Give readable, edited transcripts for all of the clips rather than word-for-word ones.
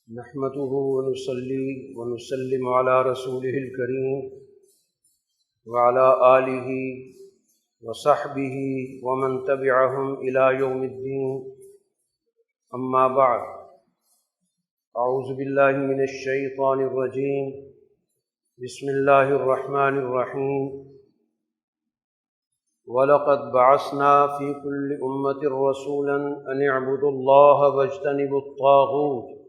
نحمده ونصلي ونسلم على رسوله الكريم وعلى آله وصحبه ومن تبعهم إلى يوم الدين. أما بعد، أعوذ بالله من الشيطان الرجيم. بسم الله الرحمن الرحيم. وَلَقَدْ بَعَثْنَا فِي كُلِّ أُمَّةٍ رَسُولًا أَنِ اعْبُدُوا اللَّهَ وَاجْتَنِبُوا الطَّاغُوتَ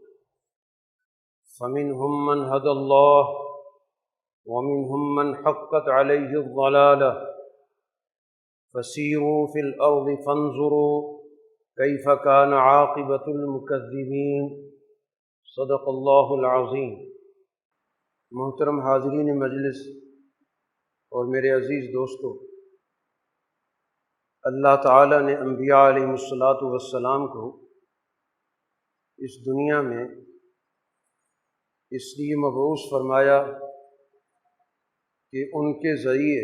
فَمِنْهُمْ مَنْ هَدَى اللَّهُ وَمِنْهُمْ مَنْ حَقَّتْ عَلَيْهِ الضَّلَالَةُ فَسِيرُوا فِي الْأَرْضِ فَانظُرُوا كَيْفَ كَانَ عَاقِبَةُ الْمُكَذِّبِينَ. صدق اللہ العظیم. محترم حاضرین مجلس اور میرے عزیز دوستو، اللہ تعالیٰ نے انبیاء علیہ الصلاۃ والسلام کو اس دنیا میں اس لیے مبعوث فرمایا کہ ان کے ذریعے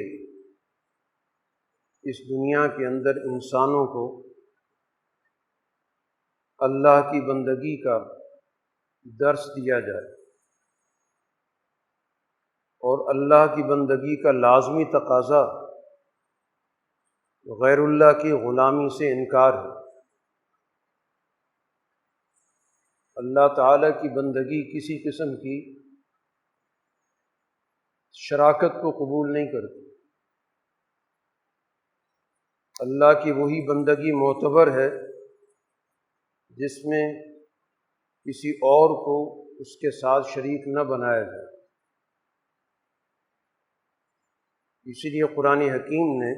اس دنیا کے اندر انسانوں کو اللہ کی بندگی کا درس دیا جائے اور اللہ کی بندگی کا لازمی تقاضا غیر اللہ کی غلامی سے انکار ہے. اللہ تعالیٰ کی بندگی کسی قسم کی شراکت کو قبول نہیں کرتی. اللہ کی وہی بندگی معتبر ہے جس میں کسی اور کو اس کے ساتھ شریک نہ بنایا جائے. اسی لیے قرآن حکیم نے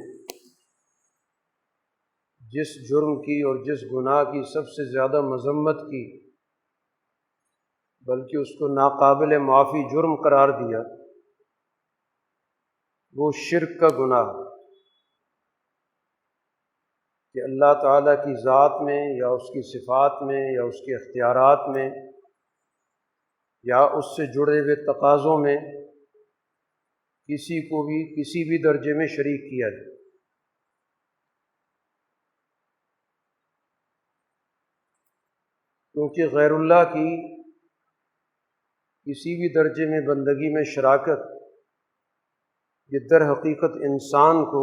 جس جرم کی اور جس گناہ کی سب سے زیادہ مذمت کی، بلکہ اس کو ناقابل معافی جرم قرار دیا، وہ شرک کا گناہ ہے کہ اللہ تعالیٰ کی ذات میں یا اس کی صفات میں یا اس کے اختیارات میں یا اس سے جڑے ہوئے تقاضوں میں کسی کو بھی کسی بھی درجے میں شریک کیا جائے. کیونکہ غیر اللہ کی کسی بھی درجے میں بندگی میں شراکت یہ در حقیقت انسان کو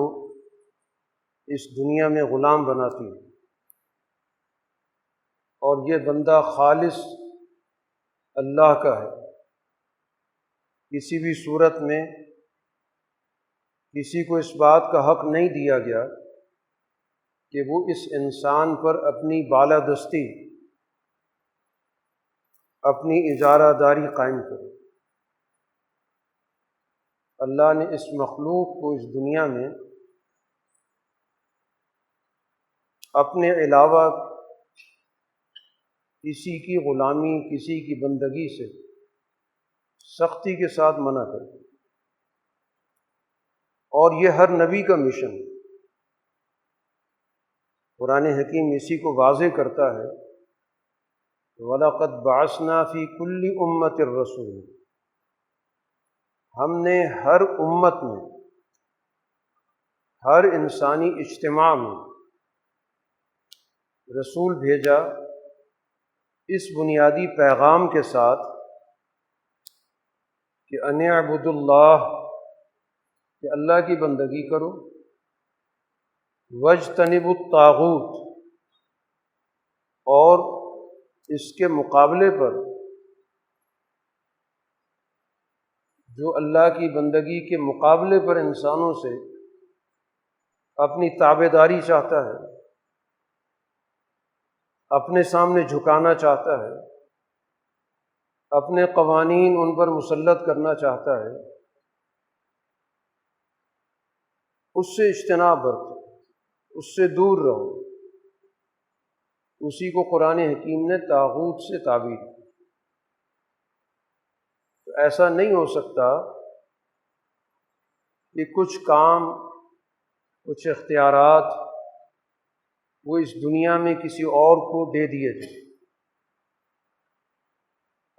اس دنیا میں غلام بناتی ہے، اور یہ بندہ خالص اللہ کا ہے. کسی بھی صورت میں کسی کو اس بات کا حق نہیں دیا گیا کہ وہ اس انسان پر اپنی بالادستی، اپنی اجارہ داری قائم کرے. اللہ نے اس مخلوق کو اس دنیا میں اپنے علاوہ کسی کی غلامی، کسی کی بندگی سے سختی کے ساتھ منع کر دیا، اور یہ ہر نبی کا مشن ہے. قرآن حکیم اسی کو واضح کرتا ہے. وَلَقَدْ بَعَثْنَا فِي كُلِّ أُمَّةٍ رَسُولًا. ہم نے ہر امت میں، ہر انسانی اجتماع میں رسول بھیجا اس بنیادی پیغام کے ساتھ کہ ان اعبدوا اللہ، کہ اللہ کی بندگی کرو، واجتنبوا الطاغوت، اور اس کے مقابلے پر جو اللہ کی بندگی کے مقابلے پر انسانوں سے اپنی تابعداری چاہتا ہے، اپنے سامنے جھکانا چاہتا ہے، اپنے قوانین ان پر مسلط کرنا چاہتا ہے، اس سے اجتناب برتو، اس سے دور رہو. اسی کو قرآن حکیم نے طاغوت سے تعبیر کی. تو ایسا نہیں ہو سکتا کہ کچھ کام، کچھ اختیارات وہ اس دنیا میں کسی اور کو دے دیے جائیں.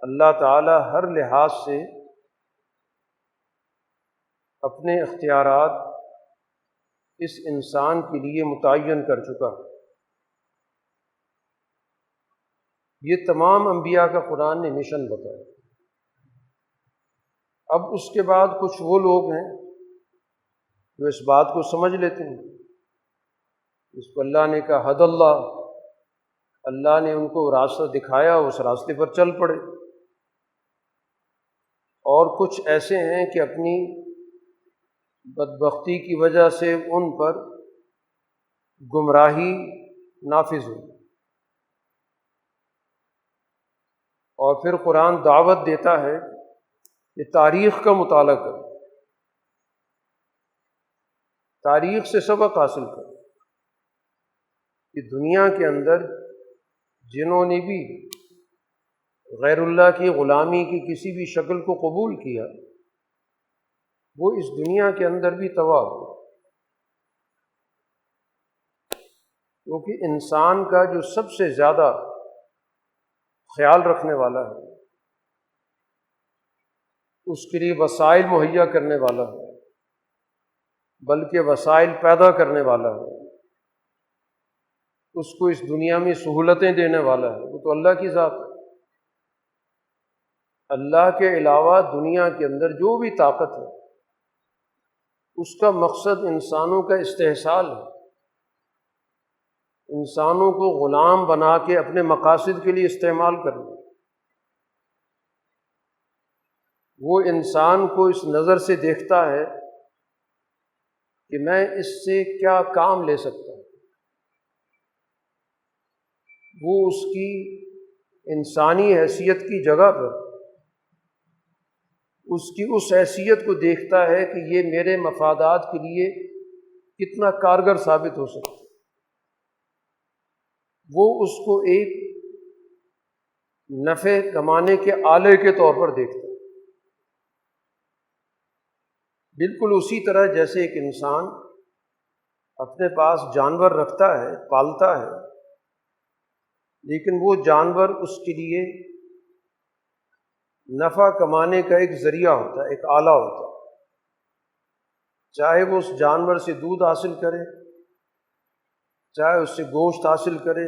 اللہ تعالیٰ ہر لحاظ سے اپنے اختیارات اس انسان کے لیے متعین کر چکا ہے. یہ تمام انبیاء کا قرآن نے مشن بتایا۔ اب اس کے بعد کچھ وہ لوگ ہیں جو اس بات کو سمجھ لیتے ہیں، اس کو اللہ نے کہا حد اللہ، اللہ نے ان کو راستہ دکھایا، اس راستے پر چل پڑے۔ اور کچھ ایسے ہیں کہ اپنی بدبختی کی وجہ سے ان پر گمراہی نافذ ہوئی۔ اور پھر قرآن دعوت دیتا ہے کہ تاریخ کا مطالعہ کرو، تاریخ سے سبق حاصل کرو کہ دنیا کے اندر جنہوں نے بھی غیر اللہ کی غلامی کی کسی بھی شکل کو قبول کیا، وہ اس دنیا کے اندر بھی تباہ ہو، کیونکہ انسان کا جو سب سے زیادہ خیال رکھنے والا ہے، اس کے لیے وسائل مہیا کرنے والا ہے، بلکہ وسائل پیدا کرنے والا ہے، اس کو اس دنیا میں سہولتیں دینے والا ہے، وہ تو اللہ کی ذات ہے۔ اللہ کے علاوہ دنیا کے اندر جو بھی طاقت ہے، اس کا مقصد انسانوں کا استحصال ہے، انسانوں کو غلام بنا کے اپنے مقاصد کے لیے استعمال کرنا۔ وہ انسان کو اس نظر سے دیکھتا ہے کہ میں اس سے کیا کام لے سکتا ہوں، وہ اس کی انسانی حیثیت کی جگہ پر اس کی اس حیثیت کو دیکھتا ہے کہ یہ میرے مفادات کے لیے کتنا کارگر ثابت ہو سکتا ہے۔ وہ اس کو ایک نفع کمانے کے آلے کے طور پر دیکھتا ہے، بالکل اسی طرح جیسے ایک انسان اپنے پاس جانور رکھتا ہے، پالتا ہے، لیکن وہ جانور اس کے لیے نفع کمانے کا ایک ذریعہ ہوتا ہے، ایک آلہ ہوتا ہے، چاہے وہ اس جانور سے دودھ حاصل کرے، چاہے اس سے گوشت حاصل کرے،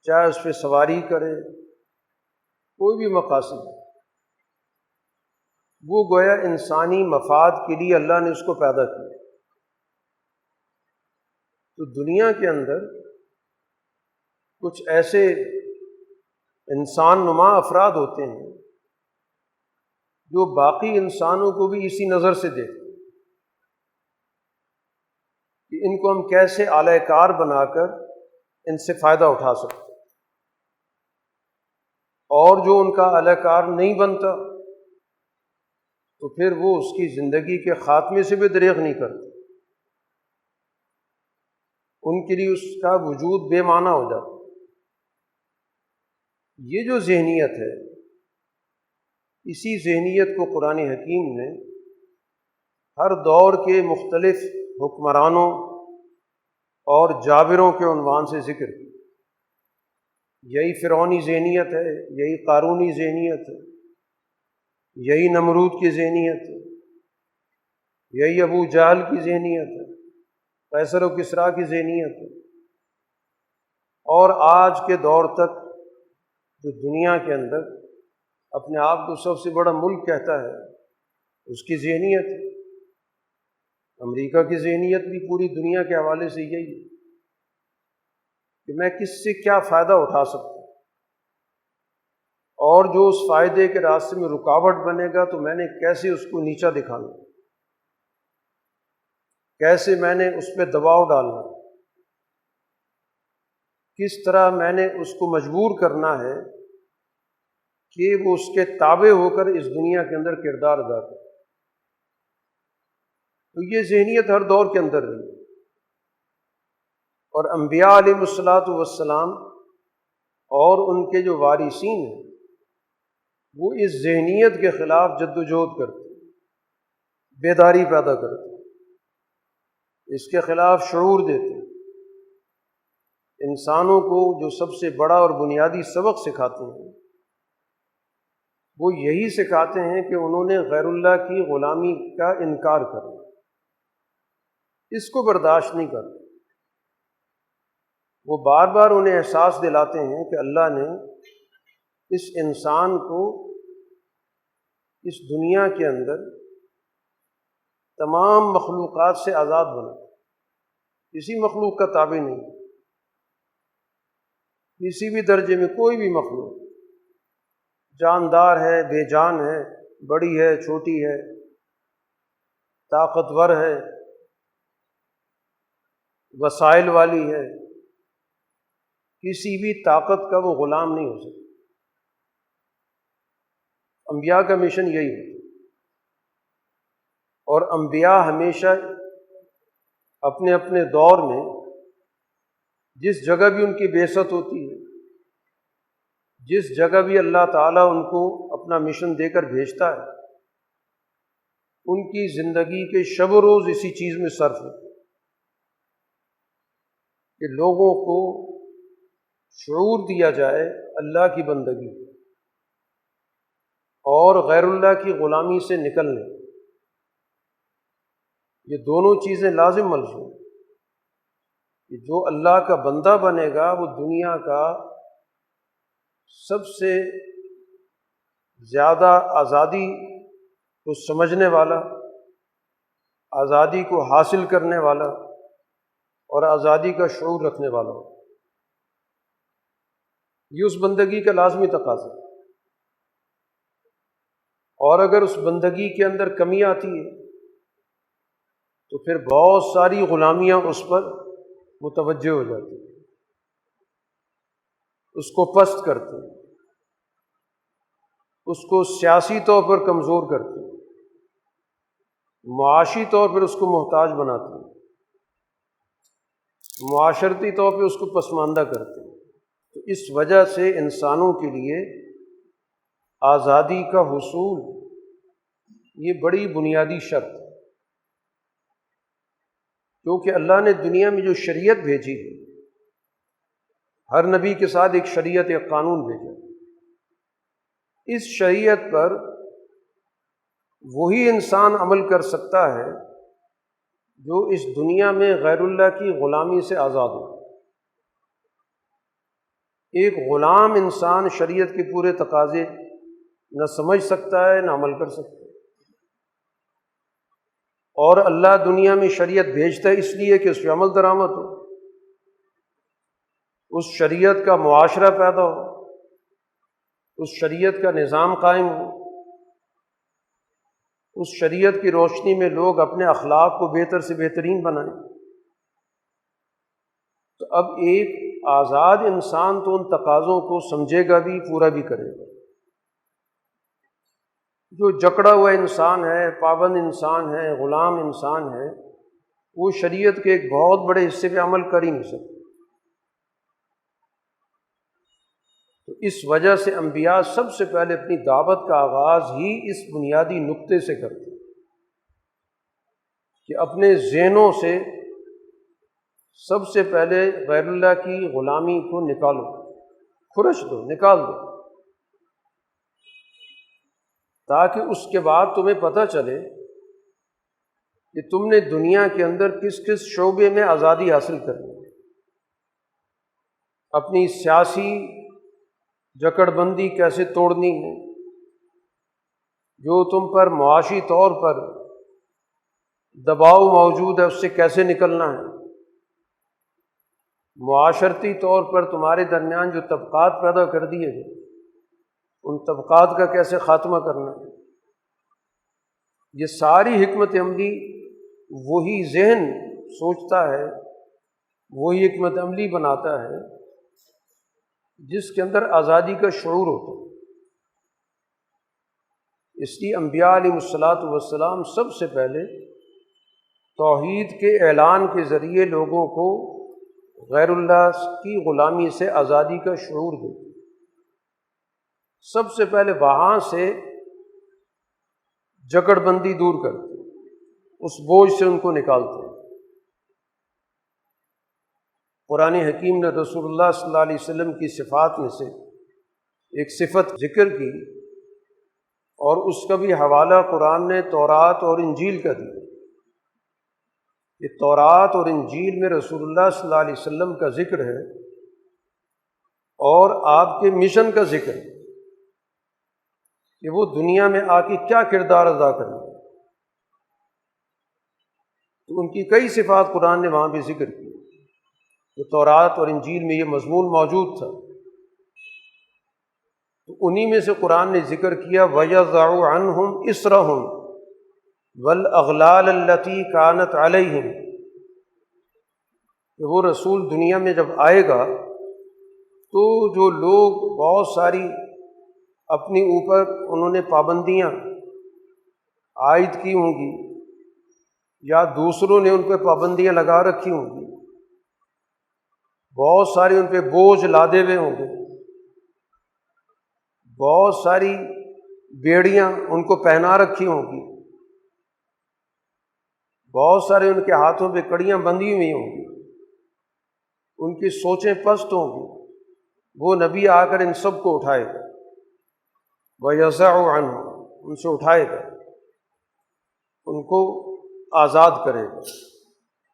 چاہے اس پہ سواری کرے، کوئی بھی مقاصد ہے، وہ گویا انسانی مفاد کے لیے اللہ نے اس کو پیدا کیا۔ تو دنیا کے اندر کچھ ایسے انسان نما افراد ہوتے ہیں جو باقی انسانوں کو بھی اسی نظر سے دیکھتے ہیں کہ ان کو ہم کیسے آلہ کار بنا کر ان سے فائدہ اٹھا سکتے ہیں، اور جو ان کا آلہ کار نہیں بنتا تو پھر وہ اس کی زندگی کے خاتمے سے بھی دریغ نہیں کرتے، ان کے لیے اس کا وجود بے معنی ہو جاتا۔ یہ جو ذہنیت ہے، اسی ذہنیت کو قرآن حکیم نے ہر دور کے مختلف حکمرانوں اور جابروں کے عنوان سے ذکر کیا۔ یہی فرعونی ذہنیت ہے، یہی قارونی ذہنیت ہے، یہی نمرود کی ذہنیت ہے، یہی ابو جہل کی ذہنیت ہے، قیصر و کسریٰ کی ذہنیت ہے، اور آج کے دور تک جو دنیا کے اندر اپنے آپ کو سب سے بڑا ملک کہتا ہے، اس کی ذہنیت ہے۔ امریکہ کی ذہنیت بھی پوری دنیا کے حوالے سے یہی ہے کہ میں کس سے کیا فائدہ اٹھا سکتا ہوں، اور جو اس فائدے کے راستے میں رکاوٹ بنے گا تو میں نے کیسے اس کو نیچا دکھانا، کیسے میں نے اس پہ دباؤ ڈالنا، کس طرح میں نے اس کو مجبور کرنا ہے کہ وہ اس کے تابع ہو کر اس دنیا کے اندر کردار ادا کرے۔ تو یہ ذہنیت ہر دور کے اندر رہی، اور انبیاء علیہ الصلاۃ والسلام اور ان کے جو وارثین ہیں وہ اس ذہنیت کے خلاف جدوجہد کرتے، بیداری پیدا کرتے، اس کے خلاف شعور دیتے، انسانوں کو جو سب سے بڑا اور بنیادی سبق سکھاتے ہیں وہ یہی سکھاتے ہیں کہ انہوں نے غیر اللہ کی غلامی کا انکار کرنا، اس کو برداشت نہیں کرنا۔ وہ بار بار انہیں احساس دلاتے ہیں کہ اللہ نے اس انسان کو اس دنیا کے اندر تمام مخلوقات سے آزاد بنا، کسی مخلوق کا تابع نہیں، کسی بھی درجے میں کوئی بھی مخلوق، جاندار ہے، بے جان ہے، بڑی ہے، چھوٹی ہے، طاقتور ہے، وسائل والی ہے، کسی بھی طاقت کا وہ غلام نہیں ہو سکتا۔ انبیاء کا مشن یہی ہوتا ہے، اور انبیاء ہمیشہ اپنے اپنے دور میں جس جگہ بھی ان کی بعثت ہوتی ہے، جس جگہ بھی اللہ تعالیٰ ان کو اپنا مشن دے کر بھیجتا ہے، ان کی زندگی کے شب و روز اسی چیز میں صرف ہوتے ہیں کہ لوگوں کو شعور دیا جائے اللہ کی بندگی اور غیر اللہ کی غلامی سے نکلنے۔ یہ دونوں چیزیں لازم ملزوم کہ جو اللہ کا بندہ بنے گا وہ دنیا کا سب سے زیادہ آزادی کو سمجھنے والا، آزادی کو حاصل کرنے والا اور آزادی کا شعور رکھنے والا ہو۔ یہ اس بندگی کا لازمی تقاضا ہے، اور اگر اس بندگی کے اندر کمی آتی ہے تو پھر بہت ساری غلامیاں اس پر متوجہ ہو جاتی ہیں، اس کو پست کرتے ہیں، اس کو سیاسی طور پر کمزور کرتے ہیں، معاشی طور پر اس کو محتاج بناتے ہیں، معاشرتی طور پہ اس کو پسماندہ کرتے ہیں۔ تو اس وجہ سے انسانوں کے لیے آزادی کا حصول یہ بڑی بنیادی شرط ہے، کیونکہ اللہ نے دنیا میں جو شریعت بھیجی ہے، ہر نبی کے ساتھ ایک شریعت، ایک قانون بھیجا، اس شریعت پر وہی انسان عمل کر سکتا ہے جو اس دنیا میں غیر اللہ کی غلامی سے آزاد ہو۔ ایک غلام انسان شریعت کے پورے تقاضے نہ سمجھ سکتا ہے، نہ عمل کر سکتا ہے، اور اللہ دنیا میں شریعت بھیجتا ہے اس لیے کہ اس پہ عمل درآمد ہو، اس شریعت کا معاشرہ پیدا ہو، اس شریعت کا نظام قائم ہو، اس شریعت کی روشنی میں لوگ اپنے اخلاق کو بہتر سے بہترین بنائیں۔ تو اب ایک آزاد انسان تو ان تقاضوں کو سمجھے گا بھی، پورا بھی کرے گا۔ جو جکڑا ہوا انسان ہے، پابند انسان ہے، غلام انسان ہے، وہ شریعت کے ایک بہت بڑے حصے پہ عمل کر ہی نہیں سکتا۔ تو اس وجہ سے انبیاء سب سے پہلے اپنی دعوت کا آغاز ہی اس بنیادی نقطے سے کرتے ہیں کہ اپنے ذہنوں سے سب سے پہلے غیر اللہ کی غلامی کو نکالو، کھرچ دو، نکال دو، تاکہ اس کے بعد تمہیں پتہ چلے کہ تم نے دنیا کے اندر کس کس شعبے میں آزادی حاصل کرنی ہے۔ اپنی سیاسی جکڑ بندی کیسے توڑنی ہے، جو تم پر معاشی طور پر دباؤ موجود ہے اس سے کیسے نکلنا ہے، معاشرتی طور پر تمہارے درمیان جو طبقات پیدا کر دیے گئے ان طبقات کا کیسے خاتمہ کرنا ہے۔ یہ ساری حکمت عملی وہی ذہن سوچتا ہے، وہی حکمت عملی بناتا ہے جس کے اندر آزادی کا شعور ہوتا ہے۔ اس لیے انبیاء علیہ الصلاۃ والسلام سب سے پہلے توحید کے اعلان کے ذریعے لوگوں کو غیر اللہ کی غلامی سے آزادی کا شعور دیتے۔ سب سے پہلے وہاں سے جکڑ بندی دور کرتے، اس بوجھ سے ان کو نکالتے۔ قرآن حکیم نے رسول اللہ صلی اللہ علیہ وسلم کی صفات میں سے ایک صفت ذکر کی، اور اس کا بھی حوالہ قرآن نے تورات اور انجیل کا دیا کہ تورات اور انجیل میں رسول اللہ صلی اللہ علیہ وسلم کا ذکر ہے اور آپ کے مشن کا ذکر ہے کہ وہ دنیا میں آ کے کیا کردار ادا کریں، تو ان کی کئی صفات قرآن نے وہاں پہ ذکر کی کہ تورات اور انجیل میں یہ مضمون موجود تھا۔ تو انہی میں سے قرآن نے ذکر کیا وَيَضَعُ عَنْهُمْ إِصْرَهُمْ وَالْأَغْلَالَ الَّتِي كَانَتْ عَلَيْهِمْ، کہ وہ رسول دنیا میں جب آئے گا تو جو لوگ بہت ساری اپنی اوپر انہوں نے پابندیاں عائد کی ہوں گی یا دوسروں نے ان پہ پابندیاں لگا رکھی ہوں گی، بہت ساری ان پہ بوجھ لادے ہوئے ہوں گے، بہت ساری بیڑیاں ان کو پہنا رکھی ہوں گی، بہت سارے ان کے ہاتھوں پہ کڑیاں بندھی ہوئی ہوں گی، ان کی سوچیں پست ہوں گی، وہ نبی آ کر ان سب کو اٹھائے گا، وَيَضَعُ عَنْهُمْ، ان سے اٹھائے گا، ان کو آزاد کرے گا،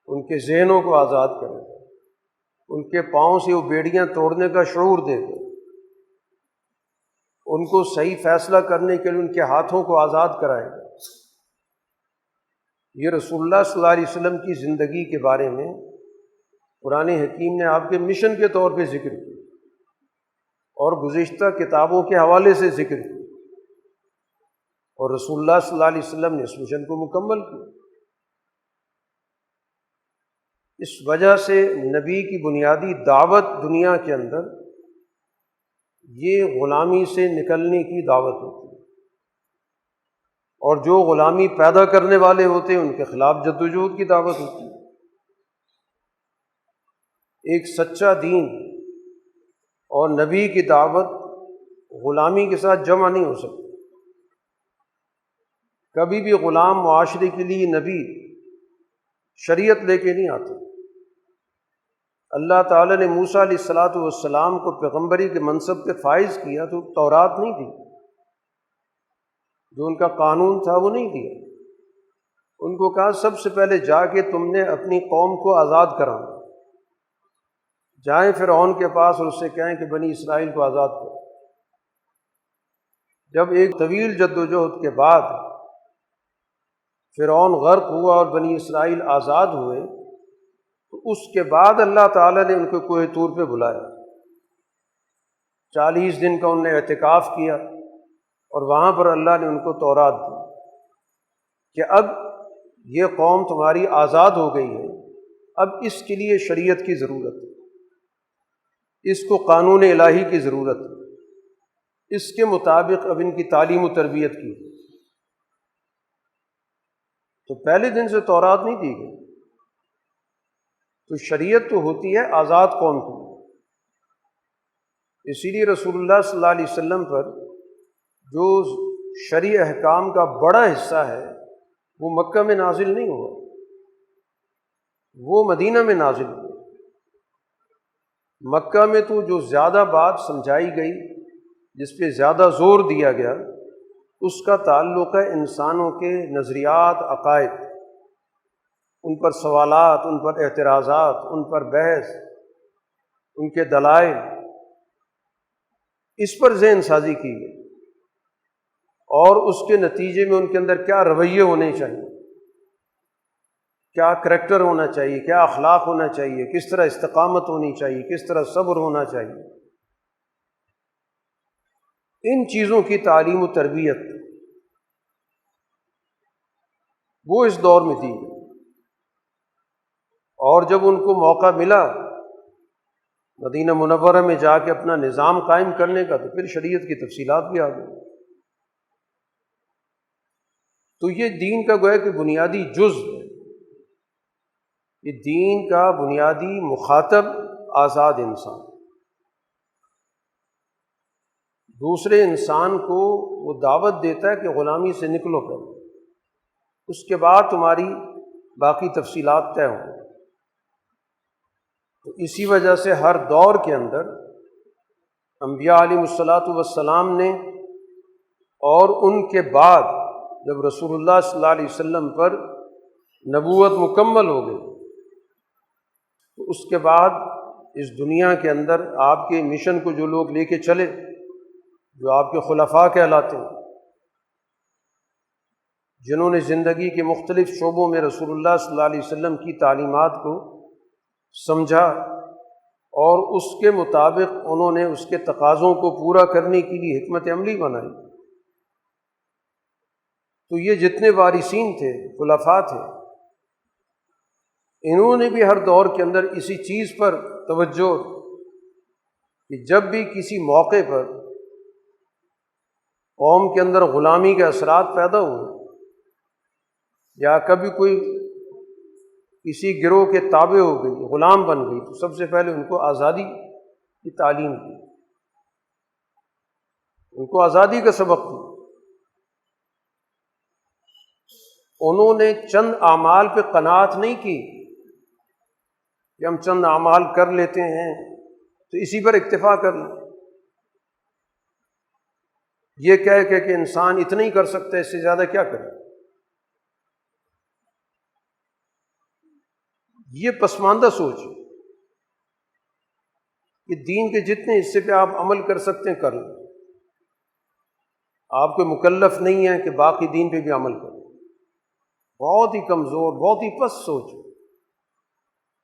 ان کے ذہنوں کو آزاد کرے گا، ان کے پاؤں سے وہ بیڑیاں توڑنے کا شعور دے گا، ان کو صحیح فیصلہ کرنے کے لیے ان کے ہاتھوں کو آزاد کرائے گا۔ یہ رسول اللہ صلی اللہ علیہ وسلم کی زندگی کے بارے میں قرآن حکیم نے آپ کے مشن کے طور پہ ذکر کیا اور گزشتہ کتابوں کے حوالے سے ذکر کیا، اور رسول اللہ صلی اللہ علیہ وسلم نے اس مشن کو مکمل کیا۔ اس وجہ سے نبی کی بنیادی دعوت دنیا کے اندر یہ غلامی سے نکلنے کی دعوت ہوتی ہے، اور جو غلامی پیدا کرنے والے ہوتے ہیں ان کے خلاف جدوجہد کی دعوت ہوتی ہے۔ ایک سچا دین اور نبی کی دعوت غلامی کے ساتھ جمع نہیں ہو سکتی۔ کبھی بھی غلام معاشرے کے لیے نبی شریعت لے کے نہیں آتے۔ اللہ تعالیٰ نے موسیٰ علیہ السلام کو پیغمبری کے منصب پہ فائز کیا تو تورات نہیں دی، جو ان کا قانون تھا وہ نہیں دیا، ان کو کہا سب سے پہلے جا کے تم نے اپنی قوم کو آزاد کرانا، جائیں فرعون کے پاس اور اس سے کہیں کہ بنی اسرائیل کو آزاد کرو۔ جب ایک طویل جدوجہد کے بعد فرعون غرق ہوا اور بنی اسرائیل آزاد ہوئے تو اس کے بعد اللہ تعالیٰ نے ان کو کوہ طور پہ بلایا، 40 دن کا انہوں نے اعتکاف کیا اور وہاں پر اللہ نے ان کو تورات دی کہ اب یہ قوم تمہاری آزاد ہو گئی ہے، اب اس کے لیے شریعت کی ضرورت ہے، اس کو قانون الہی کی ضرورت ہے، اس کے مطابق اب ان کی تعلیم و تربیت کی۔ تو پہلے دن سے تورات نہیں دی گئی، تو شریعت تو ہوتی ہے آزاد قوم کی، اسی لیے رسول اللہ صلی اللہ علیہ وسلم پر جو شرعی احکام کا بڑا حصہ ہے وہ مکہ میں نازل نہیں ہوا، وہ مدینہ میں نازل ہوا۔ مکہ میں تو جو زیادہ بات سمجھائی گئی، جس پہ زیادہ زور دیا گیا، اس کا تعلق ہے انسانوں کے نظریات، عقائد، ان پر سوالات، ان پر اعتراضات، ان پر بحث، ان کے دلائل، اس پر ذہن سازی کی گئی، اور اس کے نتیجے میں ان کے اندر کیا رویے ہونے چاہیے، کیا کریکٹر ہونا چاہیے، کیا اخلاق ہونا چاہیے، کس طرح استقامت ہونی چاہیے، کس طرح صبر ہونا چاہیے، ان چیزوں کی تعلیم و تربیت وہ اس دور میں دی گئی۔ اور جب ان کو موقع ملا مدینہ منورہ میں جا کے اپنا نظام قائم کرنے کا، تو پھر شریعت کی تفصیلات بھی آ گئی۔ تو یہ دین کا گویا کہ بنیادی جز ہے، یہ دین کا بنیادی مخاطب آزاد انسان، دوسرے انسان کو وہ دعوت دیتا ہے کہ غلامی سے نکلو پہلے، اس کے بعد تمہاری باقی تفصیلات طے ہوں۔ تو اسی وجہ سے ہر دور کے اندر انبیاء علیہ السلام نے، اور ان کے بعد جب رسول اللہ صلی اللہ علیہ وسلم پر نبوت مکمل ہو گئی تو اس کے بعد اس دنیا کے اندر آپ کے مشن کو جو لوگ لے کے چلے، جو آپ کے خلفاء کہلاتے ہیں، جنہوں نے زندگی کے مختلف شعبوں میں رسول اللہ صلی اللہ علیہ وسلم کی تعلیمات کو سمجھا اور اس کے مطابق انہوں نے اس کے تقاضوں کو پورا کرنے کے لیے حکمت عملی بنائی، تو یہ جتنے وارثین تھے، خلفاء تھے، انہوں نے بھی ہر دور کے اندر اسی چیز پر توجہ کہ جب بھی کسی موقع پر قوم کے اندر غلامی کے اثرات پیدا ہوئے یا کبھی کوئی کسی گروہ کے تابع ہو گئی، غلام بن گئی، تو سب سے پہلے ان کو آزادی کی تعلیم دی، ان کو آزادی کا سبق دی۔ انہوں نے چند اعمال پہ قناعت نہیں کی کہ ہم چند اعمال کر لیتے ہیں تو اسی پر اکتفا کر لیں، یہ کہہ کہ انسان اتنا ہی کر سکتا ہے، اس سے زیادہ کیا کرے۔ یہ پسماندہ سوچ ہے کہ دین کے جتنے حصے پہ آپ عمل کر سکتے ہیں کر لیں، آپ کو مکلف نہیں ہے کہ باقی دین پہ بھی عمل کریں۔ بہت ہی کمزور، بہت ہی پست سوچ ہے۔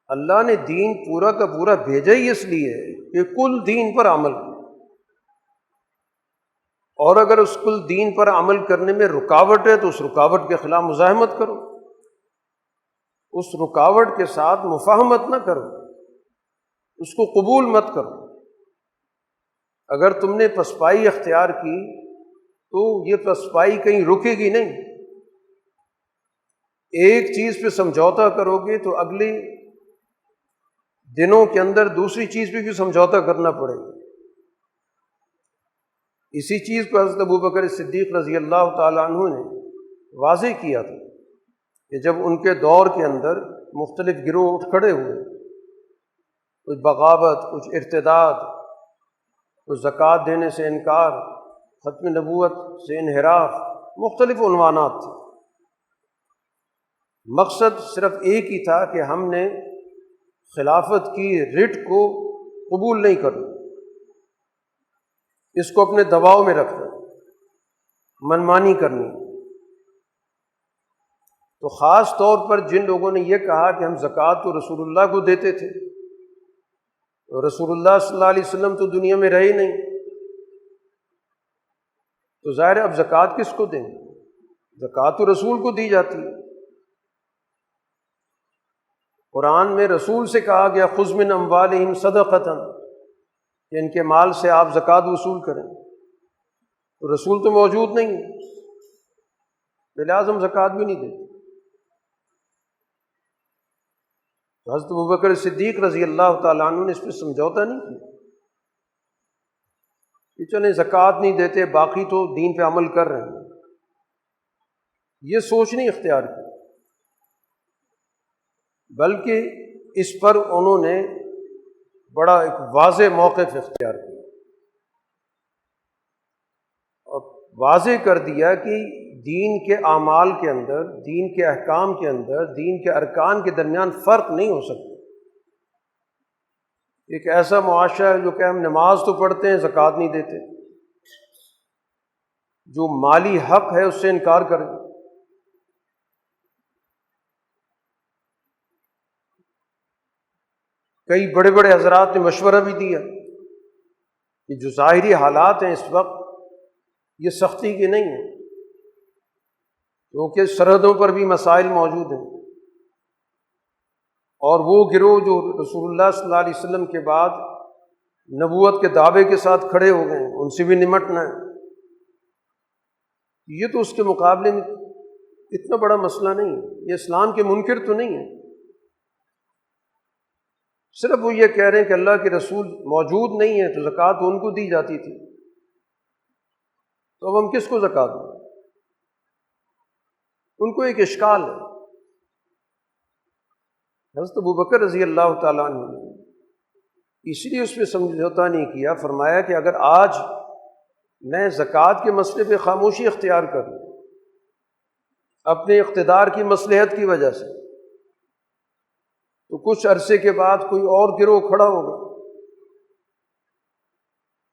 اللہ نے دین پورا کا پورا بھیجا ہی اس لیے کہ کل دین پر عمل کریں، اور اگر اس کل دین پر عمل کرنے میں رکاوٹ ہے تو اس رکاوٹ کے خلاف مزاحمت کرو، اس رکاوٹ کے ساتھ مفاہمت نہ کرو، اس کو قبول مت کرو۔ اگر تم نے پسپائی اختیار کی تو یہ پسپائی کہیں رکے گی نہیں، ایک چیز پہ سمجھوتا کرو گے تو اگلے دنوں کے اندر دوسری چیز پہ بھی سمجھوتا کرنا پڑے گا۔ اسی چیز کو حضرت ابوبکر صدیق رضی اللہ تعالیٰ عنہ نے واضح کیا تھا کہ جب ان کے دور کے اندر مختلف گروہ اٹھ کھڑے ہوئے، کچھ بغاوت، کچھ ارتداد، کچھ زکوٰۃ دینے سے انکار، ختم نبوت سے انحراف، مختلف عنوانات تھے، مقصد صرف ایک ہی تھا کہ ہم نے خلافت کی رٹ کو قبول نہیں کرنا، اس کو اپنے دباؤ میں رکھنا، منمانی کرنی۔ تو خاص طور پر جن لوگوں نے یہ کہا کہ ہم زکوٰۃ تو رسول اللہ کو دیتے تھے، تو رسول اللہ صلی اللہ علیہ وسلم تو دنیا میں رہے نہیں، تو ظاہر ہے اب زکوٰۃ کس کو دیں؟ زکوٰۃ تو رسول کو دی جاتی ہے۔ قرآن میں رسول سے کہا گیا خذ من اموالہم صدقۃ، کہ ان کے مال سے آپ زکوٰۃ وصول کریں، تو رسول تو موجود نہیں ہے، لہٰذا ہم زکوٰۃ بھی نہیں دیتے۔ تو حضرت ابوبکر صدیق رضی اللہ تعالیٰ عنہ نے اس پہ سمجھوتا نہیں کیا کہ چلیں زکوٰۃ نہیں دیتے، باقی تو دین پہ عمل کر رہے ہیں، یہ سوچ نہیں اختیار کی، بلکہ اس پر انہوں نے بڑا ایک واضح موقف اختیار کیا اور واضح کر دیا کہ دین کے اعمال کے اندر، دین کے احکام کے اندر، دین کے ارکان کے درمیان فرق نہیں ہو سکتا۔ ایک ایسا معاشرہ ہے جو کہ ہم نماز تو پڑھتے ہیں، زکوٰۃ نہیں دیتے، جو مالی حق ہے اس سے انکار کریں۔ کئی بڑے بڑے حضرات نے مشورہ بھی دیا کہ جو ظاہری حالات ہیں اس وقت یہ سختی کے نہیں ہیں، کیونکہ سرحدوں پر بھی مسائل موجود ہیں، اور وہ گروہ جو رسول اللہ صلی اللہ علیہ وسلم کے بعد نبوت کے دعوے کے ساتھ کھڑے ہو گئے ہیں، ان سے بھی نمٹنا ہے۔ یہ تو اس کے مقابلے میں اتنا بڑا مسئلہ نہیں ہے، یہ اسلام کے منکر تو نہیں ہے، صرف وہ یہ کہہ رہے ہیں کہ اللہ کے رسول موجود نہیں ہے تو زکوٰۃ ان کو دی جاتی تھی، تو اب ہم کس کو زکوٰۃ دیں؟ ان کو ایک اشکال ہے۔ حضرت ابوبکر رضی اللہ تعالیٰ عنہ نے اس لیے اس پہ سمجھوتا نہیں کیا، فرمایا کہ اگر آج میں زکوٰۃ کے مسئلے پہ خاموشی اختیار کروں، اپنے اقتدار کی مصلحت کی وجہ سے، تو کچھ عرصے کے بعد کوئی اور گروہ کھڑا ہوگا،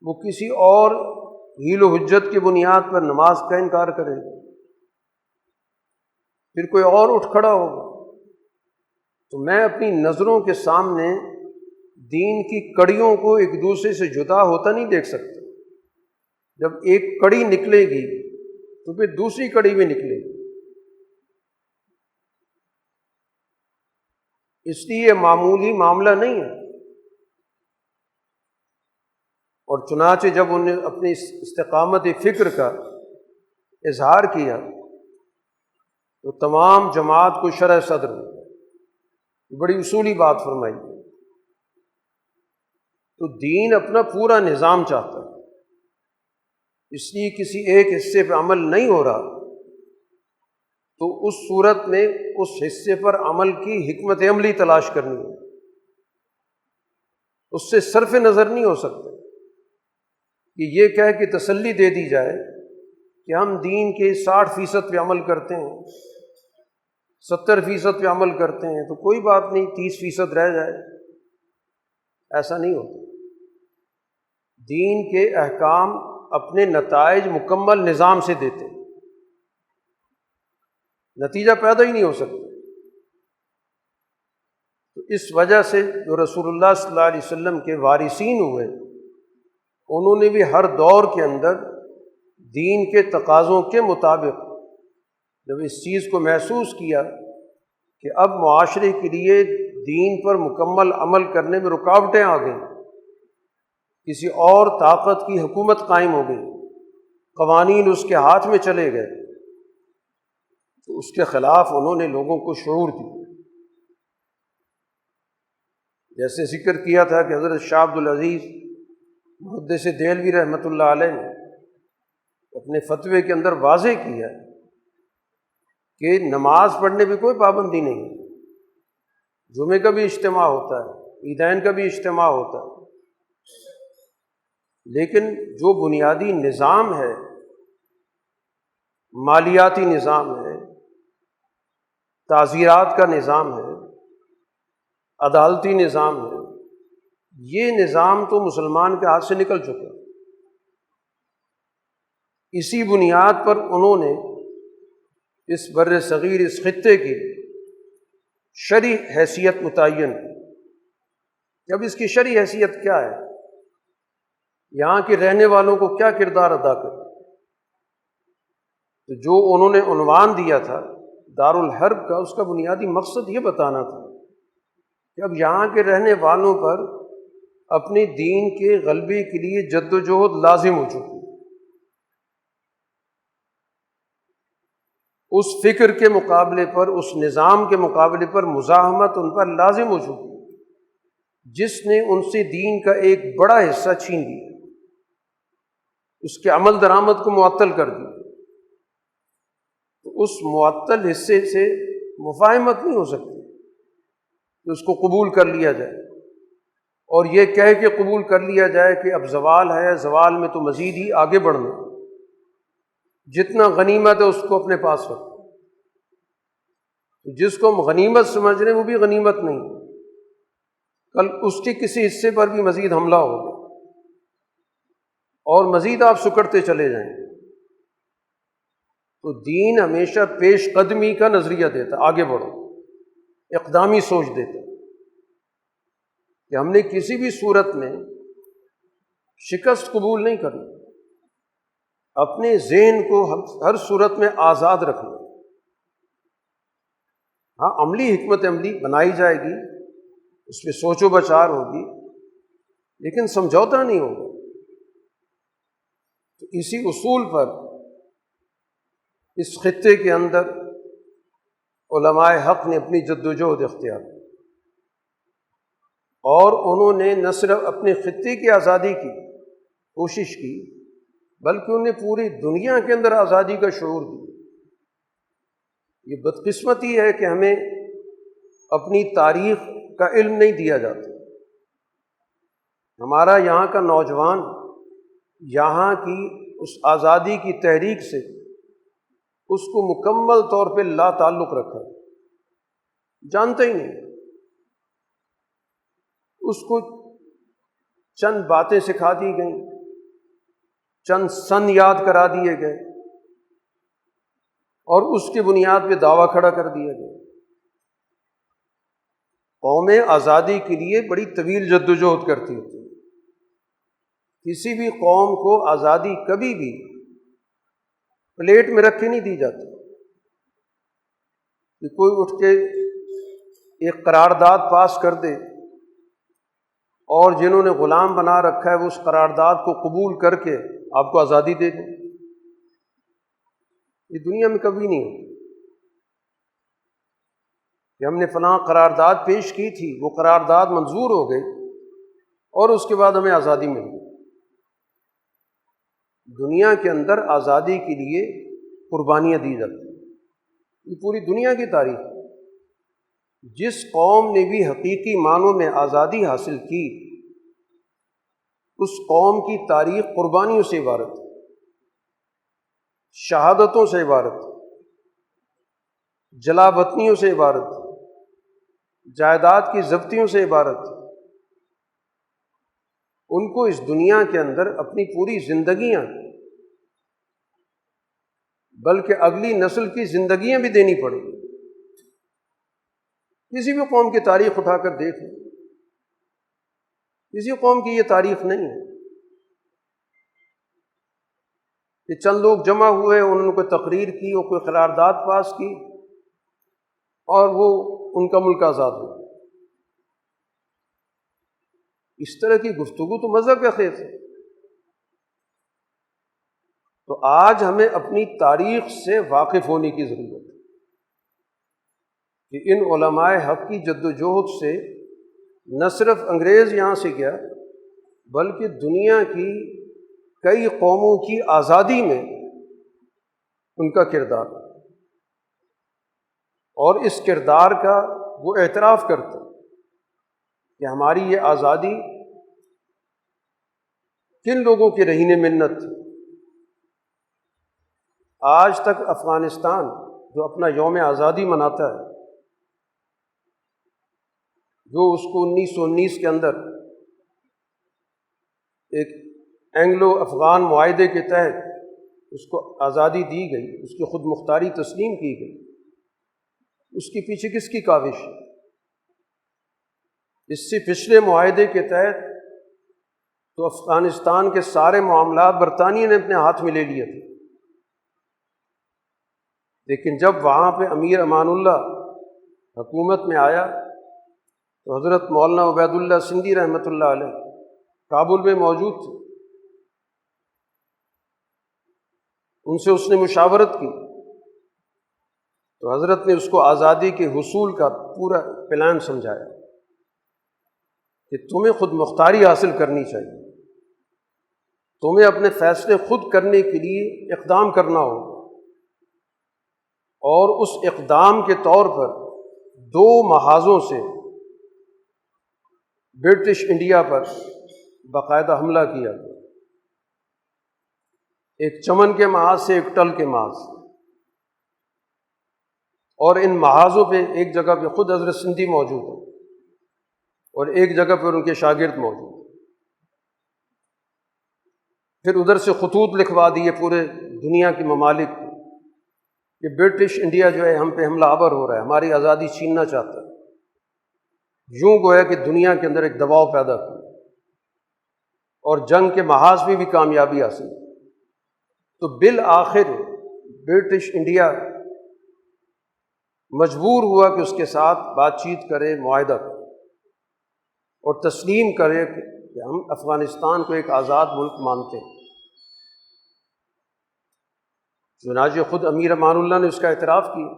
وہ کسی اور حیل و حجت کی بنیاد پر نماز کا انکار کرے گا، پھر کوئی اور اٹھ کھڑا ہوگا۔ تو میں اپنی نظروں کے سامنے دین کی کڑیوں کو ایک دوسرے سے جدا ہوتا نہیں دیکھ سکتا۔ جب ایک کڑی نکلے گی تو پھر دوسری کڑی بھی نکلے گی۔ اس لیے یہ معمولی معاملہ نہیں ہے۔ اور چنانچہ جب انہوں نے اپنی استقامت فکر کا اظہار کیا تو تمام جماعت کو شرح صدر ہوئی، بڑی اصولی بات فرمائی۔ تو دین اپنا پورا نظام چاہتا ہے، اس لیے کسی ایک حصے پہ عمل نہیں ہو رہا تو اس صورت میں اس حصے پر عمل کی حکمت عملی تلاش کرنی ہے، اس سے صرف نظر نہیں ہو سکتا کہ یہ کہہ کہ تسلی دے دی جائے کہ ہم دین کے 60% پہ عمل کرتے ہیں، 70% پہ عمل کرتے ہیں، تو کوئی بات نہیں 30% رہ جائے۔ ایسا نہیں ہوتا۔ دین کے احکام اپنے نتائج مکمل نظام سے دیتے، نتیجہ پیدا ہی نہیں ہو سکتا۔ تو اس وجہ سے جو رسول اللہ صلی اللہ علیہ وسلم کے وارثین ہوئے، انہوں نے بھی ہر دور کے اندر دین کے تقاضوں کے مطابق جب اس چیز کو محسوس کیا کہ اب معاشرے کے لیے دین پر مکمل عمل کرنے میں رکاوٹیں آ گئیں، کسی اور طاقت کی حکومت قائم ہو گئی، قوانین اس کے ہاتھ میں چلے گئے، تو اس کے خلاف انہوں نے لوگوں کو شعور دیا۔ جیسے ذکر کیا تھا کہ حضرت شاہ عبد العزیز محدث دہلوی رحمۃ اللہ علیہ نے اپنے فتوے کے اندر واضح کیا کہ نماز پڑھنے پہ کوئی پابندی نہیں ہے، جمعے کا بھی اجتماع ہوتا ہے، عیدین کا بھی اجتماع ہوتا ہے، لیکن جو بنیادی نظام ہے، مالیاتی نظام ہے، تعزیرات کا نظام ہے، عدالتی نظام ہے، یہ نظام تو مسلمان کے ہاتھ سے نکل چکا۔ اسی بنیاد پر انہوں نے اس بر صغیر، اس خطے کی شرعی حیثیت متعین کی۔ اب اس کی شرعی حیثیت کیا ہے، یہاں کے رہنے والوں کو کیا کردار ادا کرے؟ تو جو انہوں نے عنوان دیا تھا دارالحرب کا، اس کا بنیادی مقصد یہ بتانا تھا کہ اب یہاں کے رہنے والوں پر اپنے دین کے غلبے کے لیے جد و جہد لازم ہو چکی، اس فکر کے مقابلے پر، اس نظام کے مقابلے پر مزاحمت ان پر لازم ہو چکی، جس نے ان سے دین کا ایک بڑا حصہ چھین لیا، اس کے عمل درآمد کو معطل کر دیا۔ تو اس معطل حصے سے مفاہمت نہیں ہو سکتی کہ اس کو قبول کر لیا جائے، اور یہ کہہ کے قبول کر لیا جائے کہ اب زوال ہے، زوال میں تو مزید ہی آگے بڑھنا، جتنا غنیمت ہے اس کو اپنے پاس رکھو۔ جس کو ہم غنیمت سمجھ رہے ہیں وہ بھی غنیمت نہیں، کل اس کے کسی حصے پر بھی مزید حملہ ہوگا اور مزید آپ سکڑتے چلے جائیں۔ تو دین ہمیشہ پیش قدمی کا نظریہ دیتا، آگے بڑھو، اقدامی سوچ دیتا کہ ہم نے کسی بھی صورت میں شکست قبول نہیں کرنی، اپنے ذہن کو ہر صورت میں آزاد رکھنا۔ ہاں، عملی حکمت عملی بنائی جائے گی، اس میں سوچ و بچار ہوگی، لیکن سمجھوتا نہیں ہوگا۔ تو اسی اصول پر اس خطے کے اندر علماء حق نے اپنی جدوجہد اختیار کی، اور انہوں نے نہ صرف اپنے خطے کی آزادی کی کوشش کی، بلکہ انہیں پوری دنیا کے اندر آزادی کا شعور دیا۔ یہ بدقسمتی ہے کہ ہمیں اپنی تاریخ کا علم نہیں دیا جاتا۔ ہمارا یہاں کا نوجوان یہاں کی اس آزادی کی تحریک سے اس کو مکمل طور پہ لا تعلق رکھا، جانتا ہی نہیں، اس کو چند باتیں سکھا دی گئیں، چند سن یاد کرا دیے گئے اور اس کی بنیاد پہ دعویٰ کھڑا کر دیا گیا۔ قومیں آزادی کے لیے بڑی طویل جدوجہد کرتی ہوتی ہیں، کسی بھی قوم کو آزادی کبھی بھی پلیٹ میں رکھ کے نہیں دی جاتی کہ کوئی اٹھ کے ایک قرارداد پاس کر دے اور جنہوں نے غلام بنا رکھا ہے وہ اس قرارداد کو قبول کر کے آپ کو آزادی دے دیں۔ یہ دنیا میں کبھی نہیں ہوتی کہ ہم نے فلاں قرارداد پیش کی تھی، وہ قرارداد منظور ہو گئی اور اس کے بعد ہمیں آزادی مل گئی۔ دنیا کے اندر آزادی کے لیے قربانیاں دی جاتی ہیں، یہ پوری دنیا کی تاریخ ہے۔ جس قوم نے بھی حقیقی معنوں میں آزادی حاصل کی، اس قوم کی تاریخ قربانیوں سے عبارت ہے، شہادتوں سے عبارت ہے، جلا وطنیوں سے عبارت ہے، جائیداد کی ضبطیوں سے عبارت ہے۔ ان کو اس دنیا کے اندر اپنی پوری زندگیاں بلکہ اگلی نسل کی زندگیاں بھی دینی پڑیں۔ کسی بھی قوم کی تاریخ اٹھا کر دیکھ لیں، کسی قوم کی یہ تاریخ نہیں ہے کہ چند لوگ جمع ہوئے، انہوں نے کوئی تقریر کی اور کوئی قرارداد پاس کی اور وہ ان کا ملک آزاد ہو۔ اس طرح کی گفتگو تو مذہب کا خیز ہے۔ تو آج ہمیں اپنی تاریخ سے واقف ہونے کی ضرورت ہے کہ ان علماء حق کی جدوجہد سے نہ صرف انگریز یہاں سے گیا بلکہ دنیا کی کئی قوموں کی آزادی میں ان کا کردار، اور اس کردار کا وہ اعتراف کرتے کہ ہماری یہ آزادی کن لوگوں کی رہین منت تھی۔ آج تک افغانستان جو اپنا یوم آزادی مناتا ہے، جو اس کو 1919 کے اندر ایک اینگلو افغان معاہدے کے تحت اس کو آزادی دی گئی، اس کی خود مختاری تسلیم کی گئی، اس کے پیچھے کس کی کاوش ہے؟ اس سے پچھلے معاہدے کے تحت تو افغانستان کے سارے معاملات برطانیہ نے اپنے ہاتھ میں لے لیے تھے، لیکن جب وہاں پہ امیر امان اللہ حکومت میں آیا تو حضرت مولانا عبید اللہ سندھی رحمۃ اللہ علیہ کابل میں موجود تھے، ان سے اس نے مشاورت کی تو حضرت نے اس کو آزادی کے حصول کا پورا پلان سمجھایا کہ تمہیں خود مختاری حاصل کرنی چاہیے، تمہیں اپنے فیصلے خود کرنے کے لیے اقدام کرنا ہوگا، اور اس اقدام کے طور پر 2 محاذوں سے برٹش انڈیا پر باقاعدہ حملہ کیا گیا، ایک چمن کے محاذ سے، ایک ٹل کے محاذ سے، اور ان محاذوں پہ ایک جگہ پہ خود حضرت سندھی موجود ہے اور ایک جگہ پر ان کے شاگرد موجود ہیں۔ پھر ادھر سے خطوط لکھوا دیے پورے دنیا کے ممالک کو کہ برٹش انڈیا جو ہے ہم پہ حملہ آور ہو رہا ہے، ہماری آزادی چھیننا چاہتا ہے، یوں گویا کہ دنیا کے اندر ایک دباؤ پیدا کیا، اور جنگ کے محاذ میں بھی کامیابی حاصل کی۔ تو بالآخر برٹش انڈیا مجبور ہوا کہ اس کے ساتھ بات چیت کرے، معاہدہ کرے اور تسلیم کرے کہ ہم افغانستان کو ایک آزاد ملک مانتے ہیں۔ چنانچہ خود امیر امان اللہ نے اس کا اعتراف کیا۔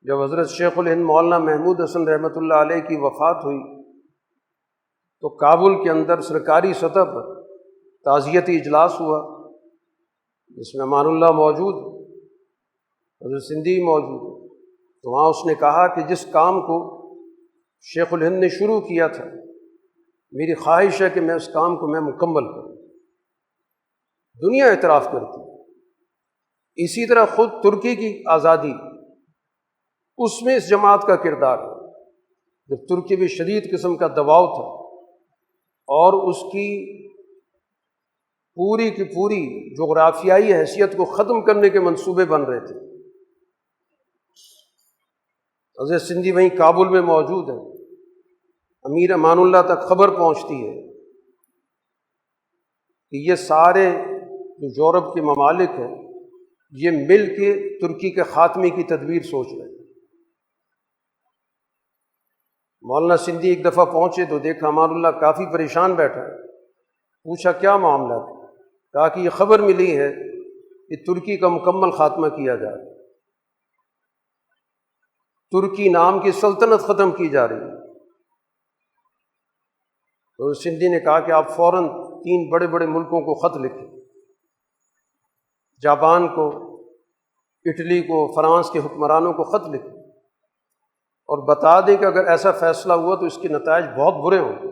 جب حضرت شیخ الہند مولانا محمود حسن رحمۃ اللہ علیہ کی وفات ہوئی تو کابل کے اندر سرکاری سطح پر تعزیتی اجلاس ہوا جس میں امان اللہ موجود، حضرت سندھی موجود، تو وہاں اس نے کہا کہ جس کام کو شیخ الہند نے شروع کیا تھا، میری خواہش ہے کہ میں اس کام کو میں مکمل کروں۔ دنیا اعتراف کرتی، اسی طرح خود ترکی کی آزادی، اس میں اس جماعت کا کردار ہے۔ جب ترکی میں شدید قسم کا دباؤ تھا اور اس کی پوری کی پوری جغرافیائی حیثیت کو ختم کرنے کے منصوبے بن رہے تھے۔ حضرت سندھی وہیں کابل میں موجود ہیں، امیر امان اللہ تک خبر پہنچتی ہے کہ یہ سارے جو یورپ کے ممالک ہیں یہ مل کے ترکی کے خاتمے کی تدبیر سوچ رہے ہیں۔ مولانا سندھی ایک دفعہ پہنچے تو دیکھا امان اللہ کافی پریشان بیٹھا ہے، پوچھا کیا معاملہ ہے؟ کہا کہ یہ خبر ملی ہے کہ ترکی کا مکمل خاتمہ کیا جا رہا ہے، ترکی نام کی سلطنت ختم کی جا رہی ہے۔ تو سندھی نے کہا کہ آپ فوراً 3 بڑے بڑے ملکوں کو خط لکھیں، جاپان کو، اٹلی کو، فرانس کے حکمرانوں کو خط لکھیں اور بتا دیں کہ اگر ایسا فیصلہ ہوا تو اس کے نتائج بہت برے ہوں گے،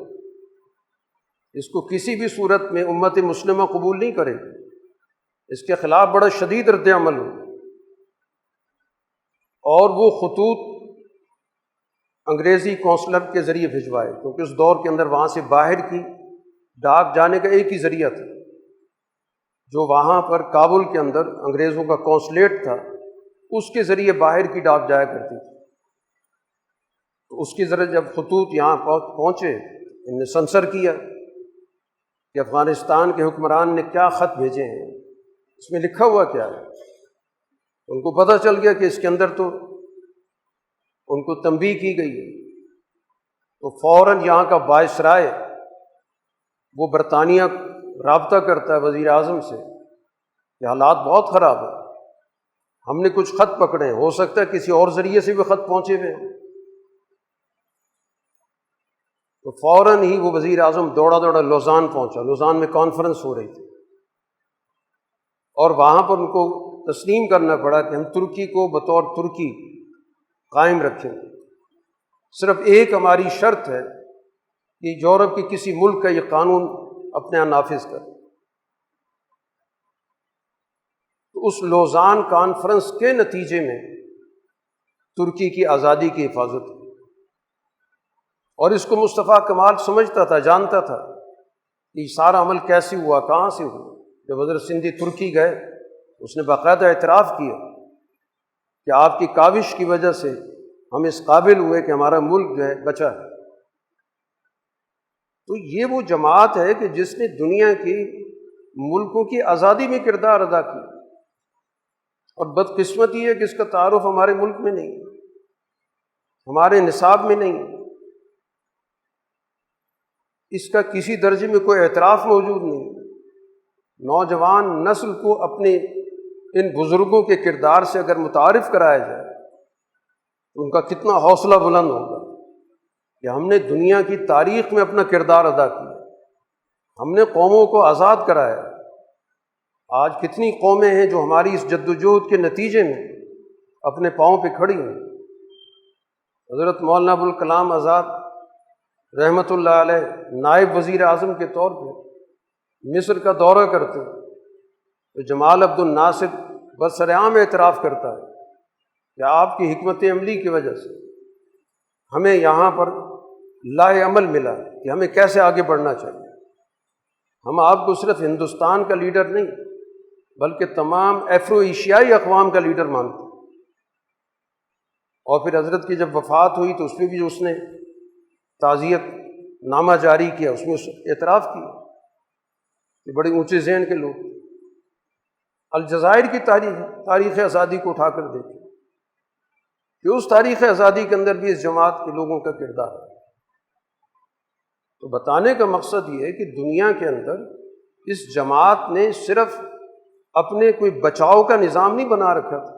اس کو کسی بھی صورت میں امت مسلمہ قبول نہیں کرے گی، اس کے خلاف بڑا شدید رد عمل ہو۔ اور وہ خطوط انگریزی کونسلر کے ذریعے بھجوائے، کیونکہ اس دور کے اندر وہاں سے باہر کی ڈاک جانے کا ایک ہی ذریعہ تھا، جو وہاں پر کابل کے اندر انگریزوں کا کونسلیٹ تھا، اس کے ذریعے باہر کی ڈاک جایا کرتی تھی۔ تو اس کے ذریعے جب خطوط یہاں پہنچے، ان نے سنسر کیا کہ افغانستان کے حکمران نے کیا خط بھیجے ہیں، اس میں لکھا ہوا کیا ہے۔ ان کو پتہ چل گیا کہ اس کے اندر تو ان کو تنبیہ کی گئی ہے، تو فوراً یہاں کا وائسرائے وہ برطانیہ رابطہ کرتا ہے وزیر اعظم سے کہ حالات بہت خراب ہیں، ہم نے کچھ خط پکڑے ہیں، ہو سکتا ہے کسی اور ذریعے سے بھی خط پہنچے ہوئے ہیں۔ تو فوراً ہی وہ وزیر اعظم دوڑا لوزان پہنچا، لوزان میں کانفرنس ہو رہی تھی، اور وہاں پر ان کو تسلیم کرنا پڑا کہ ہم ترکی کو بطور ترکی قائم رکھیں، صرف ایک ہماری شرط ہے کہ یورپ کے کسی ملک کا یہ قانون اپنے یہاں نافذ کر۔ تو اس لوزان کانفرنس کے نتیجے میں ترکی کی آزادی کی حفاظت ہوئی، اور اس کو مصطفیٰ کمال سمجھتا تھا، جانتا تھا کہ یہ سارا عمل کیسے ہوا، کہاں سے ہوا۔ جب حضرت سندھی ترکی گئے، اس نے باقاعدہ اعتراف کیا کہ آپ کی کاوش کی وجہ سے ہم اس قابل ہوئے کہ ہمارا ملک جو ہے بچا ہے۔ تو یہ وہ جماعت ہے کہ جس نے دنیا کی ملکوں کی آزادی میں کردار ادا کیا، اور بدقسمتی ہے کہ اس کا تعارف ہمارے ملک میں نہیں، ہمارے نصاب میں نہیں، اس کا کسی درجے میں کوئی اعتراف موجود نہیں۔ نوجوان نسل کو اپنے ان بزرگوں کے کردار سے اگر متعارف کرایا جائے تو ان کا کتنا حوصلہ بلند ہوگا کہ ہم نے دنیا کی تاریخ میں اپنا کردار ادا کیا، ہم نے قوموں کو آزاد کرایا۔ آج کتنی قومیں ہیں جو ہماری اس جدوجہد کے نتیجے میں اپنے پاؤں پہ کھڑی ہیں۔ حضرت مولانا ابوالکلام آزاد رحمۃ اللہ علیہ نائب وزیر اعظم کے طور پہ مصر کا دورہ کرتے ہیں تو جمال عبد الناصر بسرعام اعتراف کرتا ہے کہ آپ کی حکمت عملی کی وجہ سے ہمیں یہاں پر لاہ عمل ملا کہ ہمیں کیسے آگے بڑھنا چاہیے۔ ہم آپ کو صرف ہندوستان کا لیڈر نہیں بلکہ تمام افرو ایشیائی اقوام کا لیڈر مانتے ہیں۔ اور پھر حضرت کی جب وفات ہوئی تو اس میں بھی اس نے تعزیت نامہ جاری کیا، اس میں اعتراف کیا کہ بڑے اونچے ذہن کے لوگ۔ الجزائر کی تاریخ آزادی کو اٹھا کر دیکھیں کہ اس تاریخ آزادی کے اندر بھی اس جماعت کے لوگوں کا کردار ہے۔ تو بتانے کا مقصد یہ ہے کہ دنیا کے اندر اس جماعت نے صرف اپنے کوئی بچاؤ کا نظام نہیں بنا رکھا تھا،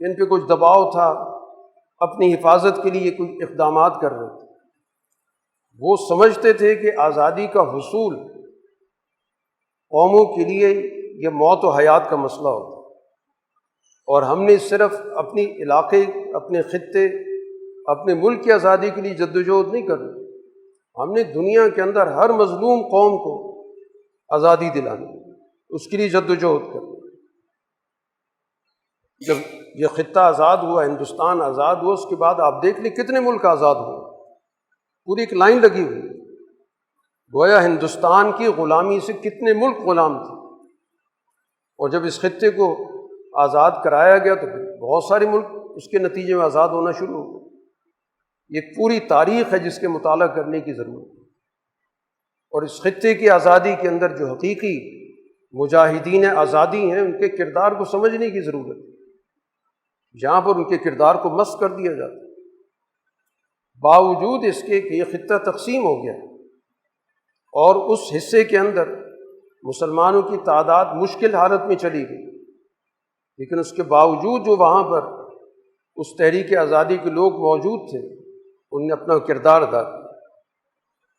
ان پہ کچھ دباؤ تھا، اپنی حفاظت کے لیے کوئی اقدامات کر رہے تھے۔ وہ سمجھتے تھے کہ آزادی کا حصول قوموں کے لیے یہ موت و حیات کا مسئلہ ہوتا ہے، اور ہم نے صرف اپنی علاقے، اپنے خطے، اپنے ملک کی آزادی کے لیے جدوجہد نہیں کرنی، ہم نے دنیا کے اندر ہر مظلوم قوم کو آزادی دلانی، اس کے لیے جدوجہد کرنی۔ جب یہ خطہ آزاد ہوا، ہندوستان آزاد ہوا، اس کے بعد آپ دیکھ لیں کتنے ملک آزاد ہوئے، پوری ایک لائن لگی ہوئی، گویا ہندوستان کی غلامی سے کتنے ملک غلام تھے، اور جب اس خطے کو آزاد کرایا گیا تو بہت سارے ملک اس کے نتیجے میں آزاد ہونا شروع ہو گئے۔ یہ پوری تاریخ ہے جس کے مطالعہ کرنے کی ضرورت ہے، اور اس خطے کی آزادی کے اندر جو حقیقی مجاہدین آزادی ہیں ان کے کردار کو سمجھنے کی ضرورت ہے، جہاں پر ان کے کردار کو مسخ کر دیا جاتا ہے، باوجود اس کے کہ یہ خطہ تقسیم ہو گیا اور اس حصے کے اندر مسلمانوں کی تعداد مشکل حالت میں چلی گئی، لیکن اس کے باوجود جو وہاں پر اس تحریک آزادی کے لوگ موجود تھے ان نے اپنا کردار ادا کیا۔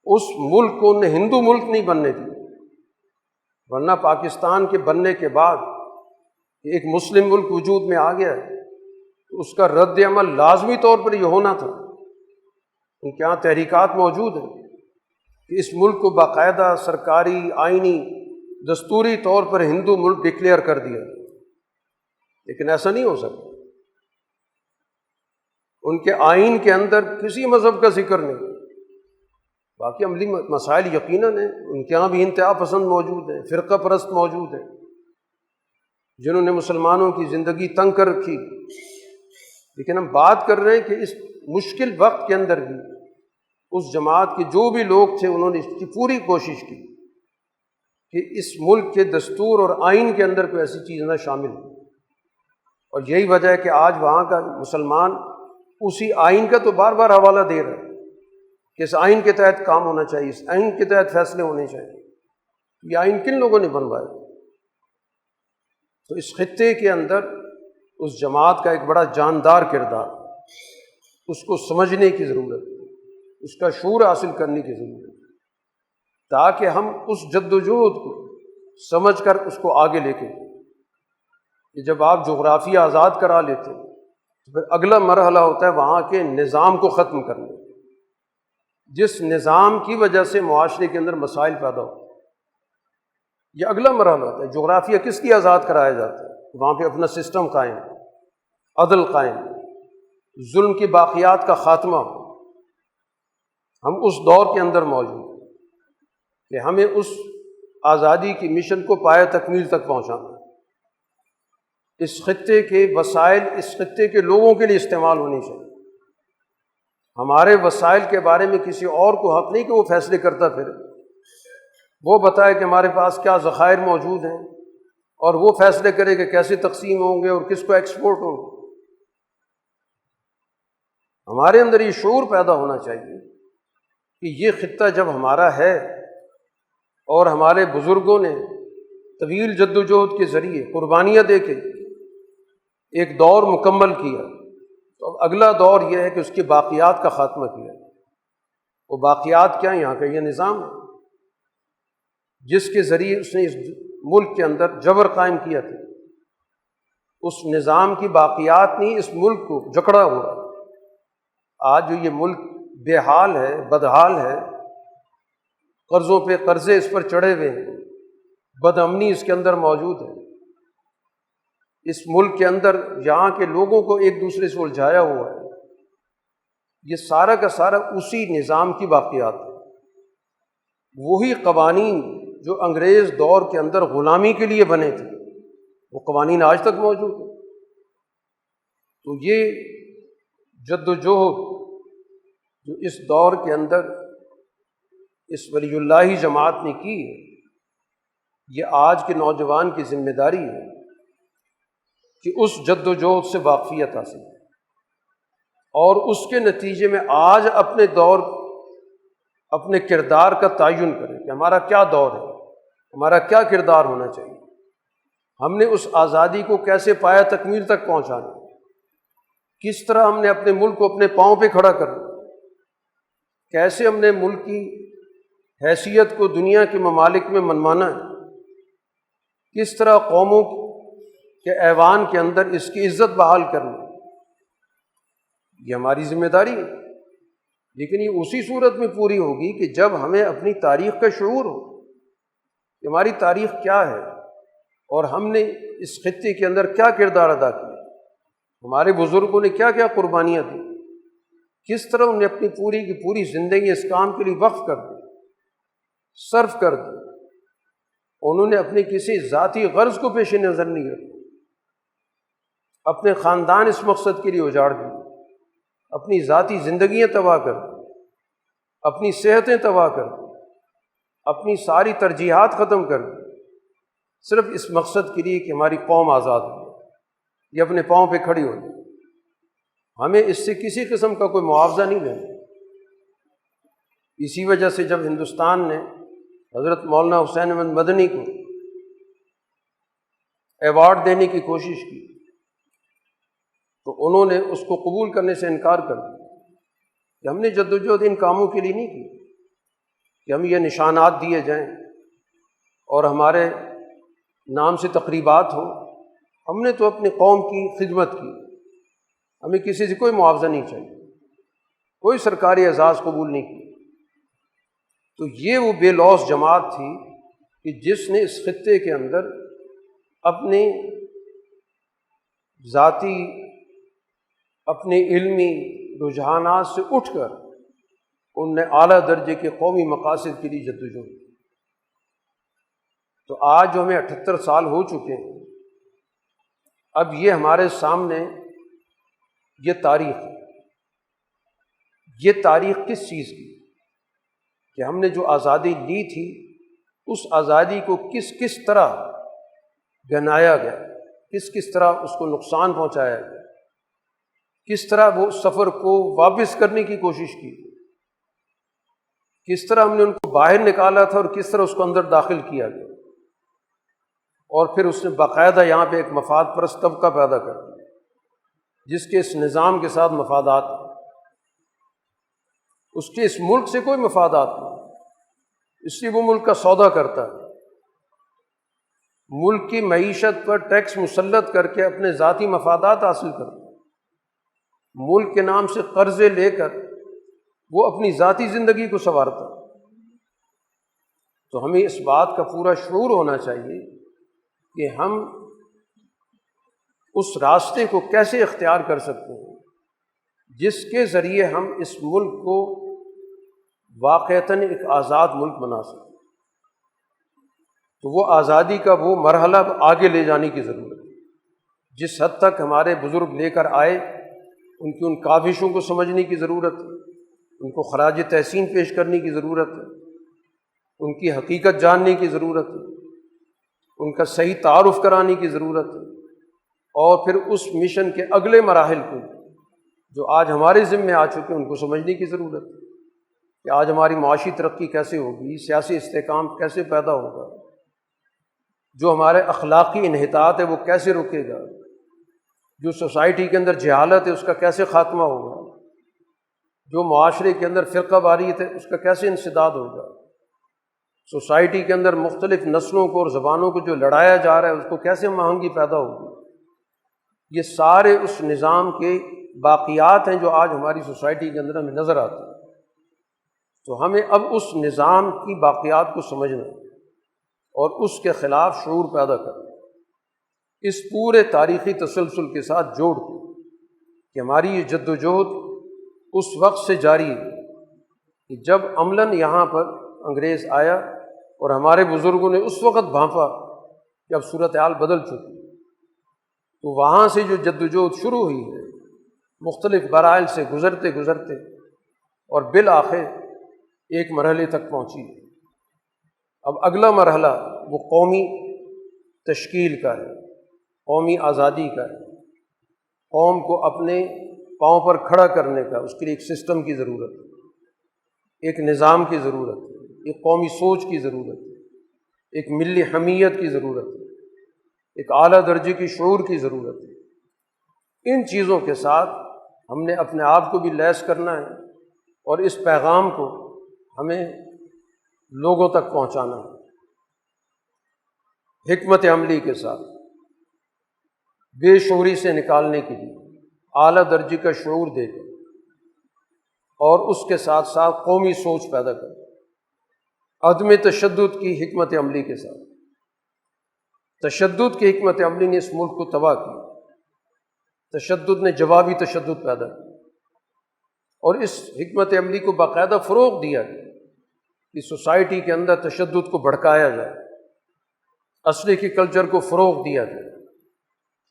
اس ملک کو انہیں ہندو ملک نہیں بننے دیا، ورنہ پاکستان کے بننے کے بعد ایک مسلم ملک وجود میں آ گیا ہے تو اس کا رد عمل لازمی طور پر یہ ہونا تھا۔ ان کے یہاں تحریکات موجود ہیں کہ اس ملک کو باقاعدہ سرکاری آئینی دستوری طور پر ہندو ملک ڈکلیئر کر دیا، لیکن ایسا نہیں ہو سکتا۔ ان کے آئین کے اندر کسی مذہب کا ذکر نہیں، باقی عملی مسائل یقیناً ہیں، ان کے یہاں بھی انتہا پسند موجود ہیں، فرقہ پرست موجود ہیں جنہوں نے مسلمانوں کی زندگی تنگ کر رکھی، لیکن ہم بات کر رہے ہیں کہ اس مشکل وقت کے اندر بھی اس جماعت کے جو بھی لوگ تھے انہوں نے اس کی پوری کوشش کی کہ اس ملک کے دستور اور آئین کے اندر کوئی ایسی چیز نہ شامل ہو، اور یہی وجہ ہے کہ آج وہاں کا مسلمان اسی آئین کا تو بار بار حوالہ دے رہا ہے کہ اس آئین کے تحت کام ہونا چاہیے، اس آئین کے تحت فیصلے ہونے چاہیے۔ یہ آئین کن لوگوں نے بنوایا؟ تو اس خطے کے اندر اس جماعت کا ایک بڑا جاندار کردار، اس کو سمجھنے کی ضرورت ہے، اس کا شعور حاصل کرنے کی ضرورت ہے، تاکہ ہم اس جد و جہد کو سمجھ کر اس کو آگے لے کے کہ جب آپ جغرافیہ آزاد کرا لیتے ہیں تو پھر اگلا مرحلہ ہوتا ہے وہاں کے نظام کو ختم کرنا، جس نظام کی وجہ سے معاشرے کے اندر مسائل پیدا ہوتے ہیں، یہ اگلا مرحلہ ہوتا ہے۔ جغرافیہ کس کی آزاد کرایا جاتا ہے؟ وہاں پہ اپنا سسٹم قائم، عدل قائم، ظلم کی باقیات کا خاتمہ۔ ہم اس دور کے اندر موجود ہیں کہ ہمیں اس آزادی کی مشن کو پایہ تکمیل تک پہنچانا ہے۔ اس خطے کے وسائل اس خطے کے لوگوں کے لیے استعمال ہونی چاہیے۔ ہمارے وسائل کے بارے میں کسی اور کو حق نہیں کہ وہ فیصلے کرتا پھرے، وہ بتائے کہ ہمارے پاس کیا ذخائر موجود ہیں اور وہ فیصلے کرے کہ کیسے تقسیم ہوں گے اور کس کو ایکسپورٹ ہوں گے۔ ہمارے اندر یہ شعور پیدا ہونا چاہیے کہ یہ خطہ جب ہمارا ہے اور ہمارے بزرگوں نے طویل جد و جہد کے ذریعے قربانیاں دے کے ایک دور مکمل کیا، تو اب اگلا دور یہ ہے کہ اس کی باقیات کا خاتمہ کیا۔ وہ باقیات کیا ہیں؟ یہاں کا یہ نظام ہے جس کے ذریعے اس نے اس ملک کے اندر جبر قائم کیا تھا۔ اس نظام کی باقیات نہیں اس ملک کو جکڑا ہوا۔ آج جو یہ ملک بے حال ہے، بدحال ہے، قرضوں پہ قرضے اس پر چڑھے ہوئے ہیں، بد امنی اس کے اندر موجود ہے، اس ملک کے اندر یہاں کے لوگوں کو ایک دوسرے سے الجھایا ہوا ہے، یہ سارا کا سارا اسی نظام کی باقیات ہے۔ وہی قوانین جو انگریز دور کے اندر غلامی کے لیے بنے تھے وہ قوانین آج تک موجود ہیں۔ تو یہ جد و جہد جو اس دور کے اندر اس ولی اللہ جماعت نے کی ہے، یہ آج کے نوجوان کی ذمہ داری ہے کہ اس جد و جہد سے واقفیت حاصل ہے اور اس کے نتیجے میں آج اپنے دور اپنے کردار کا تعین کریں کہ ہمارا کیا دور ہے، ہمارا کیا کردار ہونا چاہیے، ہم نے اس آزادی کو کیسے پایہ تکمیل تک پہنچانا، کس طرح ہم نے اپنے ملک کو اپنے پاؤں پہ کھڑا کرنا، کیسے ہم نے ملک کی حیثیت کو دنیا کے ممالک میں منوانا ہے، کس طرح قوموں کے ایوان کے اندر اس کی عزت بحال کرنا، یہ ہماری ذمہ داری ہے۔ لیکن یہ اسی صورت میں پوری ہوگی کہ جب ہمیں اپنی تاریخ کا شعور ہو کہ ہماری تاریخ کیا ہے اور ہم نے اس خطے کے اندر کیا کردار ادا کیا۔ ہمارے بزرگوں نے کیا کیا قربانیاں دی، کس طرح انہوں نے اپنی پوری کی پوری زندگی اس کام کے لیے وقف کر دی، صرف کر دی۔ انہوں نے اپنے کسی ذاتی غرض کو پیش نظر نہیں رکھا، اپنے خاندان اس مقصد کے لیے اجاڑ دی، اپنی ذاتی زندگیاں تباہ کر دی، اپنی صحتیں تباہ کر دی، اپنی ساری ترجیحات ختم کر دی، صرف اس مقصد کے لیے کہ ہماری قوم آزاد ہو، یہ اپنے پاؤں پہ کھڑی ہو جائے۔ ہمیں اس سے کسی قسم کا کوئی معاوضہ نہیں لینا۔ اسی وجہ سے جب ہندوستان نے حضرت مولانا حسین احمد مدنی کو ایوارڈ دینے کی کوشش کی تو انہوں نے اس کو قبول کرنے سے انکار کر دیا کہ ہم نے جدوجہد ان کاموں کے لیے نہیں کی کہ ہم یہ نشانات دیے جائیں اور ہمارے نام سے تقریبات ہوں۔ ہم نے تو اپنی قوم کی خدمت کی، ہمیں کسی سے کوئی معاوضہ نہیں چاہیے، کوئی سرکاری اعزاز قبول نہیں کی۔ تو یہ وہ بے لوث جماعت تھی کہ جس نے اس خطے کے اندر اپنے ذاتی اپنے علمی رجحانات سے اٹھ کر ان نے اعلیٰ درجے کے قومی مقاصد کے لیے جدوجہد کی۔ تو آج جو ہمیں 78 سال ہو چکے ہیں، اب یہ ہمارے سامنے یہ تاریخ ہے۔ یہ تاریخ کس چیز کی کہ ہم نے جو آزادی لی تھی اس آزادی کو کس کس طرح گنایا گیا، کس طرح اس کو نقصان پہنچایا گیا، کس طرح وہ سفر کو واپس کرنے کی کوشش کی، کس طرح ہم نے ان کو باہر نکالا تھا اور کس طرح اس کو اندر داخل کیا گیا، اور پھر اس نے باقاعدہ یہاں پہ ایک مفاد پرست طبقہ پیدا کر دیا جس کے اس نظام کے ساتھ مفادات ہیں، اس کے اس ملک سے کوئی مفادات نہیں، اس لیے وہ ملک کا سودا کرتا ہے، ملک کی معیشت پر ٹیکس مسلط کر کے اپنے ذاتی مفادات حاصل کرتا ہے، ملک کے نام سے قرضے لے کر وہ اپنی ذاتی زندگی کو سنوارتا ہے۔ تو ہمیں اس بات کا پورا شعور ہونا چاہیے کہ ہم اس راستے کو کیسے اختیار کر سکتے ہیں جس کے ذریعے ہم اس ملک کو واقعتاً ایک آزاد ملک بنا سکیں۔ تو وہ آزادی کا وہ مرحلہ آگے لے جانے کی ضرورت ہے، جس حد تک ہمارے بزرگ لے کر آئے ان کی ان کاوشوں کو سمجھنے کی ضرورت ہے، ان کو خراج تحسین پیش کرنے کی ضرورت ہے، ان کی حقیقت جاننے کی ضرورت ہے، ان کا صحیح تعارف کرانے کی ضرورت ہے، اور پھر اس مشن کے اگلے مراحل کو جو آج ہمارے ذمے آ چکے ہیں ان کو سمجھنے کی ضرورت ہے کہ آج ہماری معاشی ترقی کیسے ہوگی، سیاسی استحکام کیسے پیدا ہوگا، جو ہمارے اخلاقی انحطاط ہے وہ کیسے رکے گا، جو سوسائٹی کے اندر جہالت ہے اس کا کیسے خاتمہ ہوگا، جو معاشرے کے اندر فرقہ واریت ہے اس کا کیسے انسداد ہوگا، سوسائٹی کے اندر مختلف نسلوں کو اور زبانوں کو جو لڑایا جا رہا ہے اس کو کیسے ہم آہنگی پیدا ہوگی۔ یہ سارے اس نظام کے باقیات ہیں جو آج ہماری سوسائٹی کے اندر ہمیں نظر آتے ہیں۔ تو ہمیں اب اس نظام کی باقیات کو سمجھنا اور اس کے خلاف شعور پیدا کرنا، اس پورے تاریخی تسلسل کے ساتھ جوڑ کے کہ ہماری یہ جد و جہد اس وقت سے جاری ہے کہ جب عملاً یہاں پر انگریز آیا اور ہمارے بزرگوں نے اس وقت بھانپا کہ اب صورتحال بدل چکی، تو وہاں سے جو جد و جہد شروع ہوئی ہے مختلف مراحل سے گزرتے گزرتے اور بالآخر ایک مرحلے تک پہنچی ہے۔ اب اگلا مرحلہ وہ قومی تشکیل کا ہے، قومی آزادی کا ہے، قوم کو اپنے پاؤں پر کھڑا کرنے کا، اس کے لیے ایک سسٹم کی ضرورت ہے، ایک نظام کی ضرورت ہے، ایک قومی سوچ کی ضرورت ہے، ایک ملی حمیت کی ضرورت ہے، ایک اعلیٰ درجے کی شعور کی ضرورت ہے۔ ان چیزوں کے ساتھ ہم نے اپنے آپ کو بھی لیس کرنا ہے اور اس پیغام کو ہمیں لوگوں تک پہنچانا ہے، حکمت عملی کے ساتھ، بے شعوری سے نکالنے کے لیے اعلیٰ درجے کا شعور دے کر، اور اس کے ساتھ ساتھ قومی سوچ پیدا کر، عدم تشدد کی حکمت عملی کے ساتھ۔ تشدد کی حکمت عملی نے اس ملک کو تباہ کیا، تشدد نے جوابی تشدد پیدا کیا، اور اس حکمت عملی کو باقاعدہ فروغ دیا گیا کہ سوسائٹی کے اندر تشدد کو بھڑکایا جائے، اسلحے کے کلچر کو فروغ دیا جائے،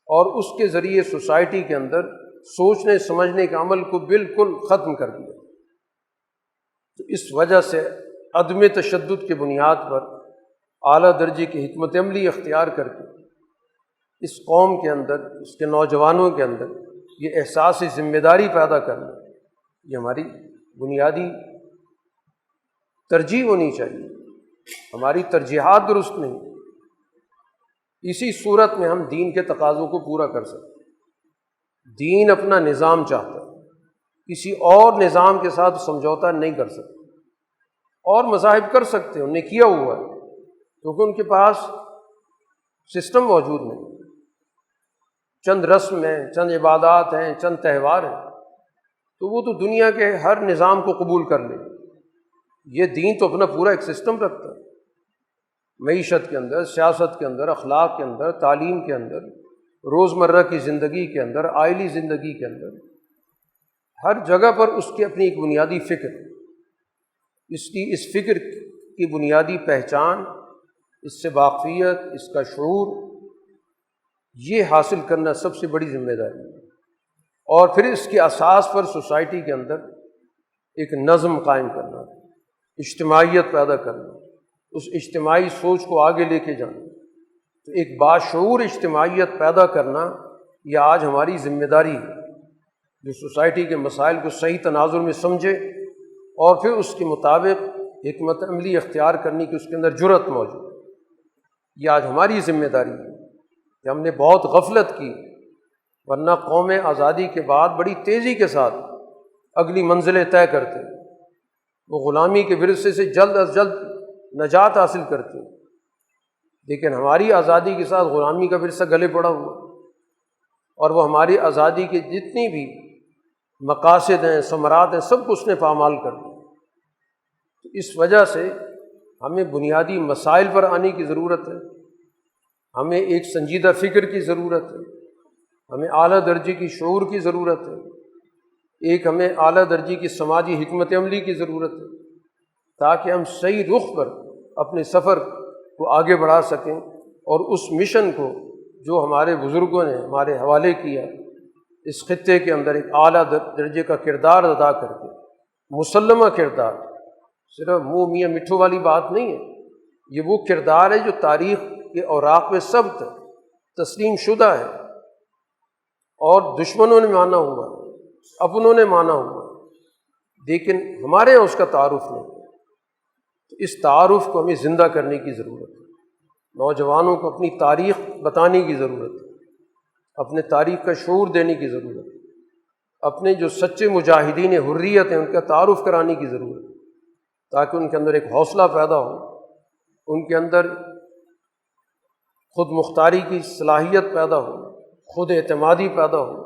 اور اس کے ذریعے سوسائٹی کے اندر سوچنے سمجھنے کے عمل کو بالکل ختم کر دیا۔ تو اس وجہ سے عدم تشدد کی بنیاد پر اعلیٰ درجے کی حکمت عملی اختیار کر کے اس قوم کے اندر، اس کے نوجوانوں کے اندر یہ احساس ذمہ داری پیدا کرنا، یہ ہماری بنیادی ترجیح ہونی چاہیے۔ ہماری ترجیحات درست نہیں، اسی صورت میں ہم دین کے تقاضوں کو پورا کر سکتے ہیں۔ دین اپنا نظام چاہتا ہے، کسی اور نظام کے ساتھ سمجھوتا نہیں کر سکتے۔ اور مذاہب کر سکتے ہیں، انہیں کیا ہوا ہے، کیونکہ ان کے پاس سسٹم موجود نہیں، چند رسم ہیں، چند عبادات ہیں، چند تہوار ہیں، تو وہ تو دنیا کے ہر نظام کو قبول کر لے۔ یہ دین تو اپنا پورا ایک سسٹم رکھتا ہے، معیشت کے اندر، سیاست کے اندر، اخلاق کے اندر، تعلیم کے اندر، روزمرہ کی زندگی کے اندر، آئلی زندگی کے اندر، ہر جگہ پر اس کی اپنی ایک بنیادی فکر، اس فکر کی بنیادی پہچان، اس سے واقفیت، اس کا شعور، یہ حاصل کرنا سب سے بڑی ذمہ داری ہے۔ اور پھر اس کے اساس پر سوسائٹی کے اندر ایک نظم قائم کرنا، اجتماعیت پیدا کرنا، اس اجتماعی سوچ کو آگے لے کے جانا۔ تو ایک باشعور اجتماعیت پیدا کرنا یہ آج ہماری ذمہ داری ہے، جو سوسائٹی کے مسائل کو صحیح تناظر میں سمجھے اور پھر اس کے مطابق حکمت عملی اختیار کرنے کی اس کے اندر جرأت موجود ہے۔ یہ آج ہماری ذمہ داری ہے کہ ہم نے بہت غفلت کی، ورنہ قوم آزادی کے بعد بڑی تیزی کے ساتھ اگلی منزلیں طے کرتے، وہ غلامی کے ورثے سے جلد از جلد نجات حاصل کرتے، لیکن ہماری آزادی کے ساتھ غلامی کا ورثہ گلے پڑا ہوا، اور وہ ہماری آزادی کے جتنی بھی مقاصد ہیں، ثمرات ہیں، سب کو اس نے پامال کر دیا۔ تو اس وجہ سے ہمیں بنیادی مسائل پر آنے کی ضرورت ہے، ہمیں ایک سنجیدہ فکر کی ضرورت ہے، ہمیں اعلیٰ درجے کی شعور کی ضرورت ہے، ایک ہمیں اعلیٰ درجے کی سماجی حکمت عملی کی ضرورت ہے، تاکہ ہم صحیح رخ پر اپنے سفر کو آگے بڑھا سکیں، اور اس مشن کو جو ہمارے بزرگوں نے ہمارے حوالے کیا، اس خطے کے اندر ایک اعلیٰ درجے کا کردار ادا کر کے، مسلمہ کردار، صرف منہ میاں مٹھو والی بات نہیں ہے، یہ وہ کردار ہے جو تاریخ کے اوراق میں ثبت ہے، تسلیم شدہ ہے، اور دشمنوں نے مانا ہوا، اپنوں نے مانا ہوا، لیکن ہمارے یہاں اس کا تعارف نہیں۔ تو اس تعارف کو ہمیں زندہ کرنے کی ضرورت ہے، نوجوانوں کو اپنی تاریخ بتانے کی ضرورت ہے، اپنے تاریخ کا شعور دینے کی ضرورت ہے، اپنے جو سچے مجاہدین حریت ہیں ان کا تعارف کرانے کی ضرورت ہے، تاکہ ان کے اندر ایک حوصلہ پیدا ہو، ان کے اندر خود مختاری کی صلاحیت پیدا ہو، خود اعتمادی پیدا ہو،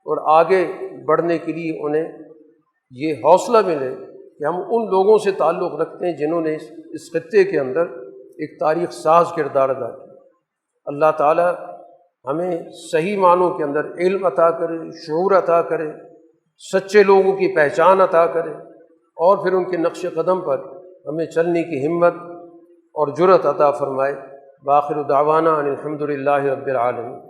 اور آگے بڑھنے کے لیے انہیں یہ حوصلہ ملے کہ ہم ان لوگوں سے تعلق رکھتے ہیں جنہوں نے اس خطے کے اندر ایک تاریخ ساز کردار ادا کیا۔ اللہ تعالی ہمیں صحیح معنوں کے اندر علم عطا کرے، شعور عطا کرے، سچے لوگوں کی پہچان عطا کرے، اور پھر ان کے نقش قدم پر ہمیں چلنے کی ہمت اور جرأت عطا فرمائے۔ بآخر دعوانا ان الحمد للہ رب العالمین۔